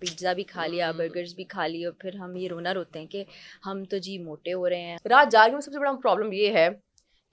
Pizza भी खा लिया, बर्गर्स भी खा लिए और फिर हम ये रोना रोते हैं कि हम तो जी मोटे हो रहे हैं। रात जागने में सबसे बड़ा प्रॉब्लम ये है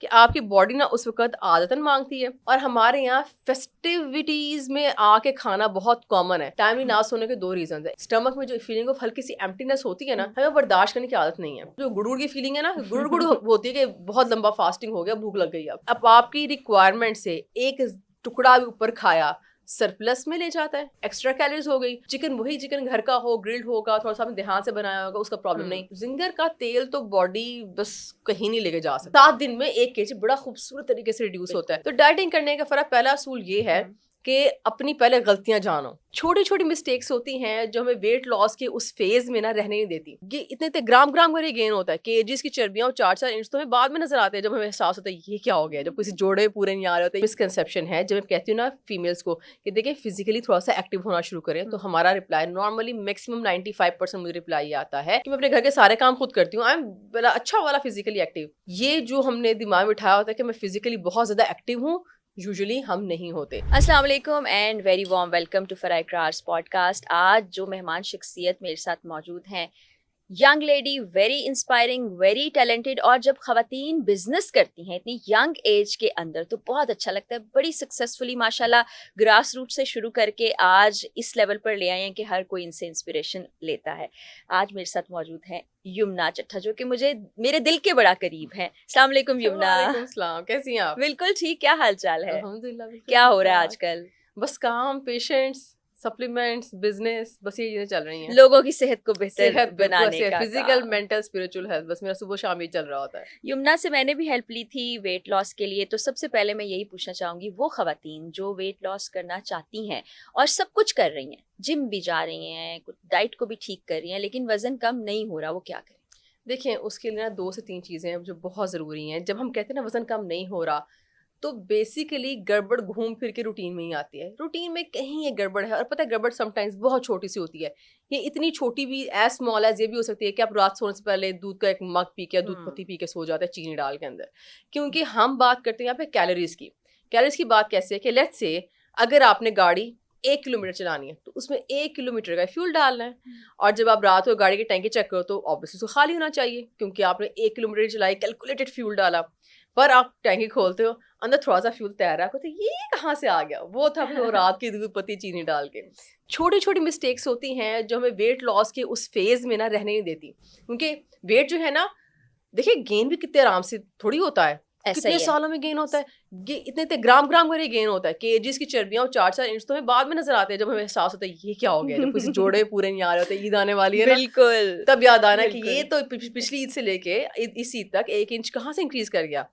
कि आपकी बॉडी ना उस वक्त आदतन मांगती है, और हमारे यहाँ फेस्टिविटीज में आके खाना बहुत कॉमन है। टाइमली ना सोने के दो रीजन है। स्टमक में जो फीलिंग ऑफ हल्की सी एम्प्टीनेस होती है ना, हमें बर्दाश्त करने की आदत नहीं है। जो गुड़ की फीलिंग है ना, गुड़ होती है कि बहुत लंबा फास्टिंग हो गया, भूख लग गई। अब आपकी रिक्वायरमेंट से एक टुकड़ा भी ऊपर खाया सरप्लस में ले जाता है, एक्स्ट्रा कैलोरीज हो गई। चिकन वही चिकन घर का हो, ग्रिल्ड होगा, थोड़ा सा आपने ध्यान से बनाया होगा, उसका प्रॉब्लम नहीं। जिंगर का तेल तो बॉडी बस कहीं नहीं लेके जा सकता। 7 दिन में 1 kg बड़ा खूबसूरत तरीके से रिड्यूस होता है। तो डाइटिंग करने का फर्क, पहला असूल ये है कि अपनी पहले गलतियां जानो। छोटी छोटी मिस्टेक्स होती हैं जो हमें वेट लॉस के उस फेज में ना रहने नहीं देती। ये इतने ग्राम कर गेन होता है, केजीज की चर्बियां 4-4 इंच तो हमें बाद में नजर आते हैं, जब हमें एहसास होता है ये क्या हो गया, जब किसी जोड़े पूरे नहीं आ रहे होते। मिसकंसेप्शन है जब मैं कहती हूँ ना फीमेल्स को कि देखिए फिजिकली थोड़ा सा एक्टिव होना शुरू करें, तो हमारा रिप्लाई नॉर्मली मैक्सिमम 95% मुझे रिप्लाई आता है कि मैं अपने घर के सारे काम खुद करती हूँ, आई एम बड़ा अच्छा वाला फिजिकली एक्टिव। ये जो हमने दिमाग में उठाया होता है कि मैं फिजिकली बहुत ज्यादा एक्टिव हूँ, यूजुअली हम नहीं होते। अस्सलाम वालेकुम and very warm welcome to फराई क्रार्स पॉडकास्ट। आज जो मेहमान शख्सियत मेरे साथ मौजूद हैं, young lady, very inspiring, very talented. और जब ख़वातीन बिजनेस करती हैं इतनी यंग एज के अंदर तो बहुत अच्छा लगता है। बड़ी सक्सेसफुली माशाल्लाह ग्रास रूट से शुरू करके आज इस लेवल पर ले आए हैं कि हर कोई इनसे इंस्पिरेशन लेता है। आज मेरे साथ मौजूद हैं यमुना चट्टा, जो कि मुझे मेरे दिल के बड़ा करीब हैं। अस्सलाम वालेकुम यमुना। वालेकुम सलाम, कैसी हैं आप? बिल्कुल ठीक, क्या हाल चाल है? अल्हम्दुलिल्लाह बिल्कुल क्या हो ठीक रहा है ठाक। आजकल? बस काम, पेशेंट्स, सप्लीमेंट्स, बिजनेस, बस ये चीजें चल रही हैं। लोगों की सेहत को बेहतर सेहत बनाने का फिजिकल, काम। मेंटल, स्पिरिचुअल हेल्थ, बस मेरा सुबह शाम ही चल रहा होता है। यमुना से मैंने भी हेल्प ली थी वेट लॉस के लिए, तो सबसे पहले मैं यही पूछना चाहूंगी, वो खवातीन जो वेट लॉस करना चाहती हैं और सब कुछ कर रही हैं, जिम भी जा रही हैं, कुछ डाइट को भी ठीक कर रही हैं, लेकिन वजन कम नहीं हो रहा, वो क्या करें? देखिए, उसके लिए ना 2 से 3 चीजें हैं जो बहुत जरूरी हैं। जब हम कहते हैं ना वजन कम नहीं हो रहा, तो बेसिकली गड़बड़ घूम फिर के रूटीन में ही आती है। रूटीन में कहीं ये गड़बड़ है, और पता है गड़बड़ समटाइम्स बहुत छोटी सी होती है। ये इतनी छोटी भी, एज स्मॉल एज ये भी हो सकती है कि आप रात सोने से पहले दूध का एक मग पी के, दूध पत्ती पी के सो जाते हैं चीनी डाल के अंदर। क्योंकि हम बात करते हैं यहाँ पे कैलोरीज की। कैलोरीज की बात कैसे है कि लेट्स से अगर आपने गाड़ी 1 किलोमीटर चलानी है, तो उसमें 1 किलोमीटर का फ्यूल डालना है। और जब आप रात को गाड़ी की टैंकी चेक करो तो ऑब्वियसली तो खाली होना चाहिए, क्योंकि आपने 1 किलोमीटर चलाई, कैलकुलेटेड फ्यूल डाला। पर आप टैंकी खोलते हो, अंदर थोड़ा सा फ्यूल तैयार है, तो ये कहाँ से आ गया? वो था फिर वो रात की दूध पत्ती चीनी डाल के। छोटी छोटी मिस्टेक्स होती हैं जो हमें वेट लॉस के उस फेज में ना रहने नहीं देती। क्योंकि वेट जो है ना, देखिए गेन भी कितने आराम से थोड़ी होता है, कितने सालों में गेन होता है। इतने ग्राम कर गेन होता है। केजीज की चर्बियां 4-4 इंच तो हमें बाद में नजर आते हैं, जब हमें एहसास होता है ये क्या हो गया, जब किसी जोड़े पूरे नहीं आ रहे होते, ईद आने वाली है ना, बिल्कुल तब याद आना कि ये तो पिछली ईद से लेके इस ईद तक 1 इंच कहाँ से इंक्रीज कर गया।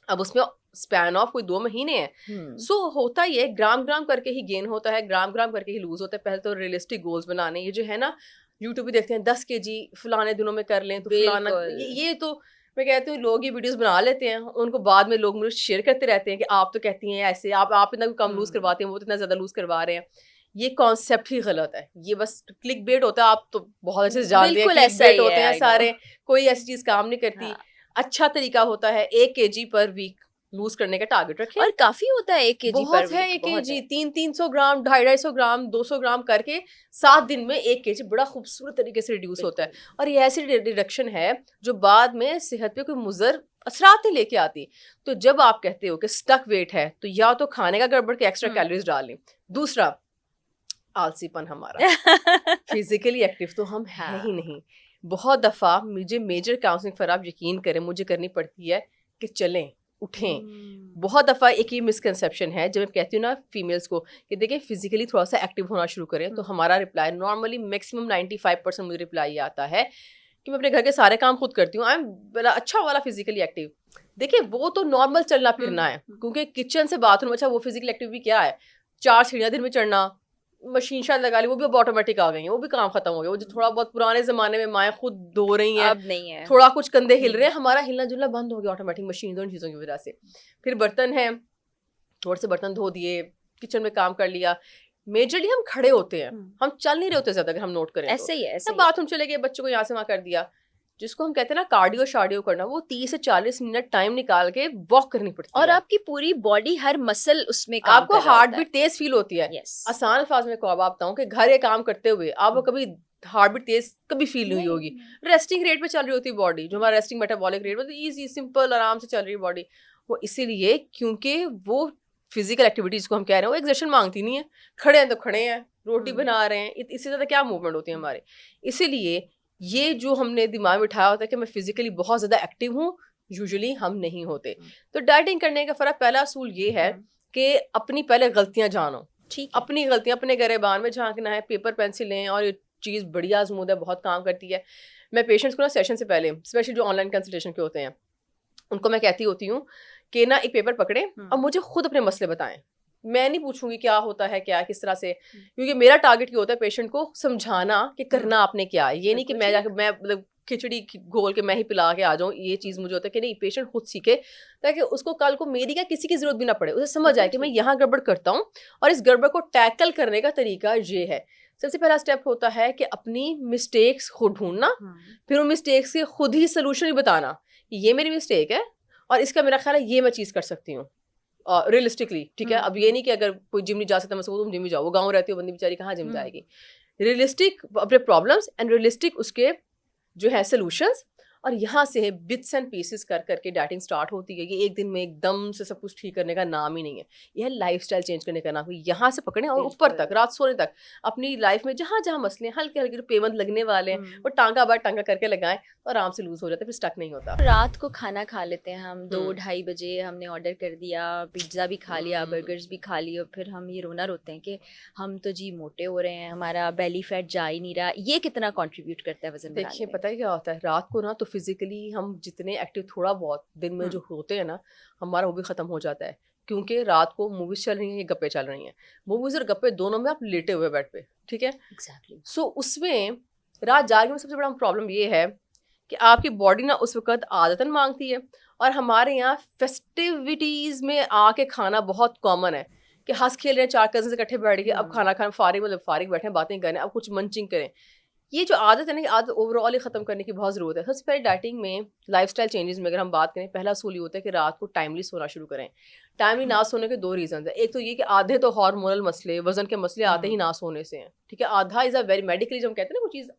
अब उसमें स्पैन ऑफ कोई 2 महीने हैं। सो होता ये ग्राम करके ही गेन होता है, ग्राम करके ही लूज होता है। पहले तो रियलिस्टिक गोल्स बनाने, ये जो है ना यूट्यूब पे देखते हैं 10 kg फलाने दिनों में कर लें तो फलाना, ये तो मैं कहती हूँ लोग ये वीडियोस बना लेते हैं, उनको बाद में लोग मुझे शेयर करते रहते हैं कि आप तो कहती हैं ऐसे, आप इतना कम लूज करवाते हैं, वो तो इतना ज्यादा लूज करवा रहे हैं। ये कॉन्सेप्ट ही गलत है, ये बस क्लिक बेट होता है। आप तो बहुत अच्छे से जानते हैं क्लिक बेट होते हैं सारे, कोई ऐसी चीज काम नहीं करती। अच्छा तरीका होता है 1 kg पर वीक लूज करने का टारगेट रखें, और काफी होता है 1 kg पर बहुत है 1 kg, 300 ग्राम, 250 ग्राम, 200 ग्राम करके 7 दिन में 1 kg बड़ा खूबसूरत तरीके से रिड्यूस होता है। और ये ऐसी रिडक्शन है जो बाद में सेहत पे कोई मुज़र असरात नहीं लेके आती। तो जब आप कहते हो कि स्टक वेट है, तो या तो खाने का गड़बड़ के एक्स्ट्रा कैलोरीज डाल लें, दूसरा आलसीपन हमारा। फिजिकली एक्टिव तो हम है ही नहीं। बहुत दफा मुझे मेजर काउंसलिंग पर, आप यकीन करें, मुझे करनी पड़ती है कि चलें, उठें। बहुत दफ़ा एक ये मिसकंसेप्शन है जब मैं कहती हूँ ना फीमेल्स को कि देखिए फिजिकली थोड़ा सा एक्टिव होना शुरू करें, तो हमारा रिप्लाई नॉर्मली मैक्सिमम 95% मुझे रिप्लाई आता है कि मैं अपने घर के सारे काम खुद करती हूँ, आई एम बड़ा अच्छा वाला फिजिकली एक्टिव। देखिए वो तो नॉर्मल चलना फिरना है, क्योंकि किचन से बाथरूम, अच्छा वो फिजिकल एक्टिव भी क्या है, 4 सीढ़ियाँ दिन में चढ़ना, मशीन शायद लगा ली, वो भी अब ऑटोमेटिक आ गई है, वो भी काम खत्म हो गया। वो जो थोड़ा बहुत पुराने जमाने में माएँ खुद धो रही हैं, अब नहीं है, थोड़ा कुछ कंधे हिल रहे हैं, हमारा हिलना जुलना बंद हो गया ऑटोमेटिक मशीन दोनों चीज़ों की वजह से। फिर बर्तन है, थोड़े से बर्तन धो दिए, किचन में काम कर लिया। मेजरली हम खड़े होते हैं, हम चल नहीं रहे होते ज्यादा, अगर हम नोट करें ऐसे ही है, ऐसे तो बाथरूम चले गए, बच्चों को यहाँ से वहाँ कर दिया। जिसको हम कहते हैं ना कार्डियो शार्डियो करना, वो 30 से 40 मिनट टाइम निकाल के वॉक करनी पड़ती है। और आपकी पूरी बॉडी, हर मसल उसमें काम आपको कर रहा हार्ट होता है। बीट तेज फील होती है। Yes. आसान अल्फाज में को बताऊं कि घर ये काम करते हुए आपको कभी हार्ट बीट तेज कभी फील नहीं होगी। रेस्टिंग रेट पे चल रही होती है बॉडी, जो हमारा रेस्टिंग मेटाबॉलिक रेट, मतलब इजी सिंपल आराम से चल रही है बॉडी। वो इसीलिए क्योंकि वो फिजिकल एक्टिविटीज को हम कह रहे हैं वो एक्सर्शन मांगती नहीं है। खड़े हैं तो खड़े हैं, रोटी बना रहे हैं, इससे ज्यादा क्या मूवमेंट होती है हमारे। इसीलिए ये जो हमने दिमाग में उठाया होता है कि मैं फिजिकली बहुत ज्यादा एक्टिव हूँ, यूजुअली हम नहीं होते। तो डाइटिंग करने का फर्क, पहला असूल ये है कि अपनी पहले गलतियां जानो। ठीक, अपनी गलतियां अपने गरेबान में झांकना है, पेपर पेंसिल लें, और ये चीज़ बढ़िया आजमूद है, बहुत काम करती है। मैं पेशेंट्स को ना सेशन से पहले, स्पेशली जो ऑनलाइन कंसल्टेशन के होते हैं, उनको मैं कहती होती हूँ कि ना एक पेपर पकड़े और मुझे खुद अपने मसले बताएं। मैं नहीं पूछूंगी क्या होता है, क्या किस तरह से, क्योंकि मेरा टारगेट ये होता है पेशेंट को समझाना कि करना आपने क्या है। ये नहीं कि मैं जाके मैं मतलब खिचड़ी घोल के मैं ही पिला के आ जाऊँ। ये चीज़ मुझे होता है कि नहीं, पेशेंट खुद सीखे, ताकि उसको कल को मेरी क्या किसी की जरूरत भी ना पड़े, उसे समझ आए कि मैं यहाँ गड़बड़ करता हूँ और इस गड़बड़ को टैकल करने का तरीका ये है। सबसे पहला स्टेप होता है कि अपनी मिस्टेक्स खुद ढूंढना, फिर उन मिस्टेक्स के खुद ही सोल्यूशन ही बताना, ये मेरी मिस्टेक है और इसका मेरा ख्याल है ये मैं चीज़ कर सकती हूँ रियलिस्टिकली। ठीक है, अब ये नहीं कि अगर कोई जिम नहीं जा सकता मैं उसको तुम जिम ही जाओ, वो गाँव रहती हो बंदी बेचारी, कहाँ जिम जाएगी। रियलिस्टिक अपने प्रॉब्लम्स एंड रियलिस्टिक उसके जो है सोल्यूशंस, और यहाँ से बिट्स एंड पीसेस कर करके डाइटिंग स्टार्ट होती है। ये एक दिन में एकदम से सब कुछ ठीक करने का नाम ही नहीं है, यह लाइफस्टाइल चेंज करने का नाम है। यहाँ से पकड़े और ऊपर तक, रात सोने तक, अपनी लाइफ में जहाँ जहाँ मसले हल्के हल्के जो पेवंद लगने वाले हैं वो टांगा बार टांगा करके लगाएं तो आराम से लूज हो जाता है, फिर स्टक नहीं होता। रात को खाना खा लेते हैं हम 2-2:30 बजे, हमने ऑर्डर कर दिया, पिज्ज़ा भी खा लिया, बर्गर्स भी खा लिए, फिर हम ये रोना रोते हैं कि हम तो जी मोटे हो रहे हैं, हमारा बेली फैट जा ही नहीं रहा। ये कितना कंट्रीब्यूट करता है वजन बढ़ाने देखिए में? पता है क्या होता है, रात को ना तो फिजिकली हम जितने एक्टिव थोड़ा बहुत दिन में जो होते हैं ना, हमारा वो भी खत्म हो जाता है। क्योंकि रात को मूवीज चल रही हैं, ये गप्पे चल रही हैं, मूवीज और गप्पे दोनों में आप लेटे हुए बेड पे, ठीक है। एग्जैक्टली। सो उसमें रात जागने में सबसे बड़ा प्रॉब्लम ये है कि आपकी बॉडी ना उस वक्त आदतन मांगती है, और हमारे यहाँ फेस्टिविटीज में आके खाना बहुत कॉमन है कि हंस खेल रहे हैं, 4 कजन इकट्ठे बैठ के अब खाना खाना, फारिग मतलब फारिग बैठे बातें करें, अब कुछ मंचिंग करें। ये जो आदत है ना, आदत ओवरऑल ही खत्म करने की बहुत जरूरत है। सबसे पहले डाइटिंग में लाइफस्टाइल चेंजेस में अगर हम बात करें, पहला असूल ये होता है कि रात को टाइमली सोना शुरू करें। टाइमली ना सोने के 2 रीजन है। एक तो ये कि आधे तो हार्मोनल मसले, वजन के मसले आते ही ना सोने से हैं, ठीक है। आधा इज अ वेरी मेडिकली, जो हम कहते हैं ना वो चीज़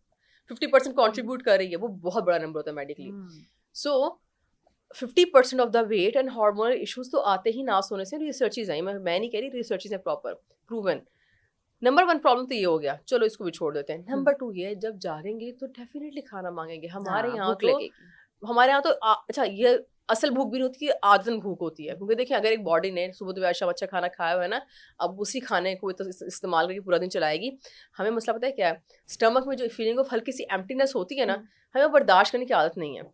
50% कॉन्ट्रीब्यूट कर रही है, वो बहुत बड़ा नंबर होता है medically. So 50% of the weight and hormonal issues तो आते ही ना सोने से। रिसर्चेज आई, मैं नहीं कह रही, रिसर्चेज है प्रॉपर प्रूवन। नंबर 1 प्रॉब्लम तो ये हो गया, चलो इसको भी छोड़ देते हैं। नंबर 2 ये है, जब जागेंगे तो डेफिनेटली खाना मांगेंगे। हमारे यहाँ तो अच्छा, ये असल भूख भी नहीं होती, आदतन भूख होती है। क्योंकि देखिए अगर एक बॉडी ने सुबह दोपहर शाम अच्छा खाना खाया हुआ है ना, अब उसी खाने को तो इस्तेमाल करके पूरा दिन चलाएगी। हमें मसला पता है क्या है, स्टमक में जो फीलिंग ऑफ हल्की सी एम्प्टीनेस होती है ना, हमें बर्दाश्त करने की आदत नहीं है।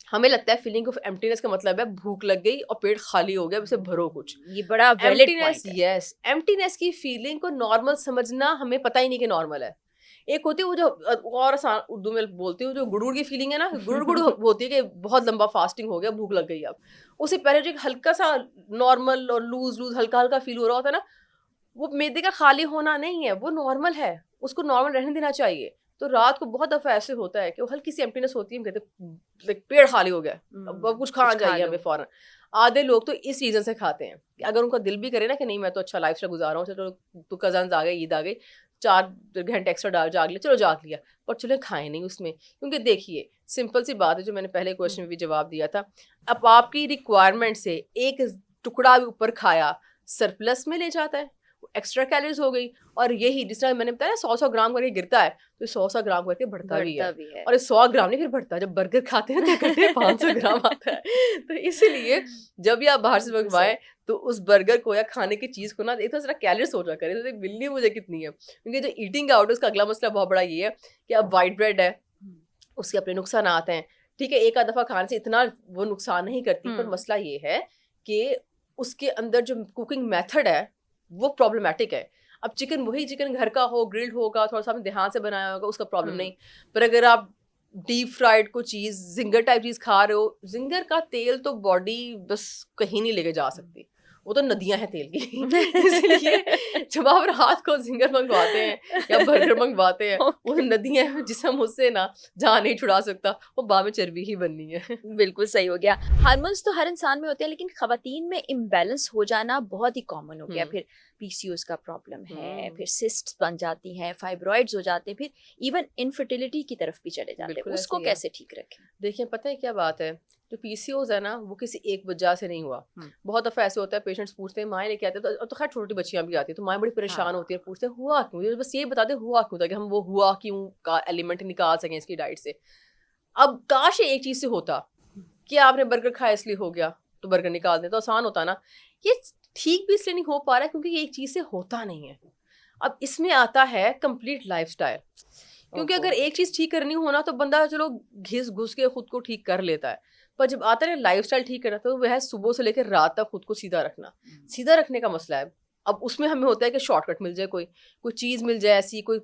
हमें लगता है फीलिंग ऑफ एम्प्टीनेस का मतलब है भूख लग गई और पेट खाली हो गया, उसे भरो कुछ। ये बड़ा वैलिड एम्प्टीनेस, यस, एम्प्टीनेस की फीलिंग को नॉर्मल समझना हमें पता ही नहीं कि नॉर्मल है। एक होती है वो जो और आसान उर्दू में बोलती हूँ, जो गुड़गुड़ की फीलिंग है ना, गुड़गुड़ होती है कि बहुत लंबा फास्टिंग हो गया, भूख लग गई। अब उससे पहले जो एक हल्का सा नॉर्मल और लूज लूज हल्का हल्का फील हो रहा होता है ना, वो मैदे का खाली होना नहीं है, वो नॉर्मल है, उसको नॉर्मल रहने देना चाहिए। तो रात को बहुत दफा ऐसे होता है कि वो हल्की सी एम्प्टीनेस होती है, हम कहते हैं पेट खाली हो गया, अब कुछ खा जाइए हमें फौरन। आधे लोग तो इस रीजन से खाते हैं कि अगर उनका दिल भी करे ना कि नहीं मैं तो अच्छा लाइफ स्टाइल गुजार रहा हूँ, चलो तो कजन आ गए, ईद आ गई, 4 घंटे एक्स्ट्रा जाग लिया, चलो जाग लिया, पर चलो खाएं नहीं उसमें। क्योंकि देखिए सिंपल सी बात है, जो मैंने पहले क्वेश्चन में भी जवाब दिया था, अब आपकी रिक्वायरमेंट से एक टुकड़ा भी ऊपर खाया सरप्लस में ले जाता है, एक्स्ट्रा कैलोरीज हो गई। और यही जिस तरह मैंने बताया 100 ग्राम करके गिरता है, तो 100 ग्राम करके बढ़ता भी है। और 100 ग्राम नहीं फिर बढ़ता, जब बर्गर खाते हैं तो इकट्ठे 500 ग्राम आता है। तो इसीलिए जब भी आप बाहर से मंगवाएं तो उस बर्गर को या खाने की चीज को ना एक तो जरा कैलोरी सोचा करें, तो मिलनी मुझे कितनी है। क्योंकि जो ईटिंग आउट है उसका अगला मसला बहुत बड़ा ये है कि अब वाइट ब्रेड है, उसके अपने नुकसान आते हैं। ठीक है, एक आध दफा खाने से इतना वो नुकसान नहीं करती, पर मसला ये है कि उसके अंदर जो कुकिंग मेथड है वो प्रॉब्लमेटिक है। अब चिकन वही चिकन घर का हो, ग्रिल्ड होगा, थोड़ा सा आपने ध्यान से बनाया होगा, उसका प्रॉब्लम नहीं। पर अगर आप डीप फ्राइड को चीज़, जिंगर टाइप चीज़ खा रहे हो, जिंगर का तेल तो बॉडी बस कहीं नहीं लेके जा सकती, वो तो नदियां हैं तेल की इसलिए जब आप रात को जिंगर मंगवाते हैं या बर्गर मंगवाते हैं वो नदियां हैं जिसम उससे ना जान नहीं छुड़ा सकता, वो बाद में चर्बी ही बननी है। बिल्कुल सही हो गया। हार्मोन्स तो हर इंसान में होते हैं, लेकिन खवातीन में इम्बैलेंस हो जाना बहुत ही कॉमन हो गया। फिर पीसीओएस का प्रॉब्लम है, फिर सिस्ट्स बन जाती हैं, फाइब्रॉइड्स हो जाते हैं, फिर इवन इनफर्टिलिटी की तरफ भी चले जाते हैं। बिल्कुल उसको ऐसे ही है। कैसे ठीक रखें? देखिए पता है क्या बात है, जो पीसीओएस है ना वो किसी एक वजह से नहीं हुआ। बहुत दफा ऐसे होता है पेशेंट्स पूछते हैं, माएँ लेके आते हैं, तो खैर छोटी बच्चियां भी आती है तो माएँ बड़ी परेशान होती है, पूछते हैं हुआ क्यों, ये बस ये बता दे हुआ क्यों, ताकि हम वो हुआ क्यों का एलिमेंट निकाल सकें इसकी डाइट से। अब काश ये एक चीज से होता कि आपने बर्गर खाया इसलिए हो गया तो बर्गर निकाल दें तो आसान होता ना। ये ठीक भी इसलिए नहीं हो पा रहा है क्योंकि ये एक चीज से होता नहीं है। अब इसमें आता है कंप्लीट लाइफस्टाइल, क्योंकि अगर एक चीज ठीक करनी हो ना तो बंदा चलो घिस घुस के खुद को ठीक कर लेता है, पर जब आता है लाइफस्टाइल ठीक करना तो वह है सुबह से लेकर रात तक खुद को सीधा रखना। सीधा रखने का मसला है। अब उसमें हमें होता है कि शॉर्टकट मिल जाए, कोई चीज मिल जाए, ऐसी कोई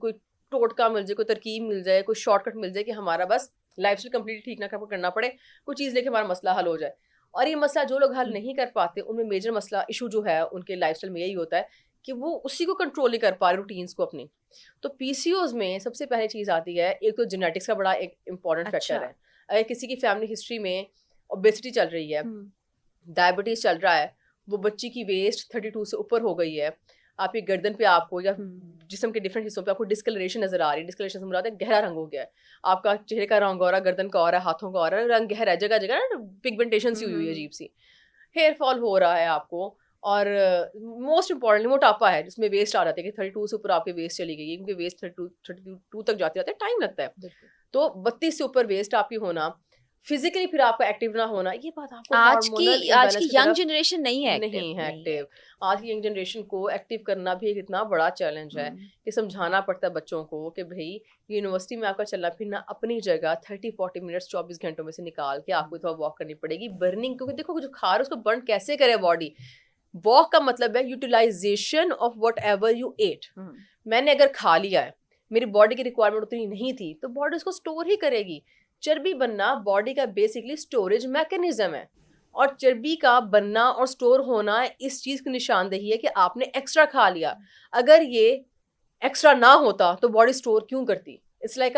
टोटका मिल जाए, कोई तरकीब मिल जाए, कोई शॉर्टकट मिल जाए कि हमारा बस लाइफस्टाइल कंप्लीटली ठीक ना करना पड़े, कोई चीज़ लेके हमारा मसला हल हो जाए। और ये मसला जो लोग हल नहीं कर पाते उनमें मेजर मसला इशू जो है उनके लाइफस्टाइल में यही होता है कि वो उसी को कंट्रोल नहीं कर पा रहे रूटीन्स को अपनी। तो पीसीओएस में सबसे पहले चीज़ आती है, एक तो जेनेटिक्स का बड़ा एक इम्पॉर्टेंट फैक्टर है। अगर किसी की फैमिली हिस्ट्री में ओबेसिटी चल रही है, डायबिटीज़ चल रहा है, वो बच्ची की वेस्ट 32 से ऊपर हो गई है, आपकी गर्दन पे आपको या जिस्म के डिफरेंट हिस्सों पे आपको डिस्कलरेशन नजर आ रही है, डिस्कलरेशन से मुराद है गहरा रंग हो गया है, आपका चेहरे का रंग हो रहा है, गर्दन का हो रहा है, हाथों का हो रहा है, रंग गहरा है, जगह जगह पिगमेंटेशन सी हुई है अजीब सी, हेयर फॉल हो रहा है आपको, और मोस्ट इंपॉर्टेंटली मोटापा है जिसमें वेस्ट आ जाती है कि 32 से ऊपर आपकी वेस्ट चली गई है, क्योंकि वेस्ट 32 तक जाते जाते टाइम लगता है। तो 32 से ऊपर वेस्ट आपकी होना, फिजिकली फिर आपका एक्टिव ना होना, ये बात आपको आज हार्मोनल की इम्बैलेंस की यंग तरफ जनरेशन नहीं है एक्टिव। आज की यंग जनरेशन को एक्टिव करना भी एक इतना बड़ा चैलेंज है कि समझाना पड़ता है बच्चों को कि भाई यूनिवर्सिटी में आपका चलना फिरना अपनी जगह 30-40 मिनट्स 24 घंटों में से निकाल के आपको थोड़ा वॉक करनी पड़ेगी। बर्निंग, क्योंकि देखो जो खा रहे उसको बर्न कैसे करे बॉडी। वॉक का मतलब है utilisation of whatever you ate. मैंने अगर खा लिया है, मेरी बॉडी की रिक्वायरमेंट उतनी नहीं थी, तो बॉडी उसको स्टोर ही करेगी। चर्बी बनना बॉडी का बेसिकली स्टोरेज मैकेनिज्म है, और चर्बी का बनना और स्टोर होना इस चीज़ की निशानदेही है कि आपने एक्स्ट्रा खा लिया। अगर ये एक्स्ट्रा ना होता तो बॉडी स्टोर क्यों करती। इट्स लाइक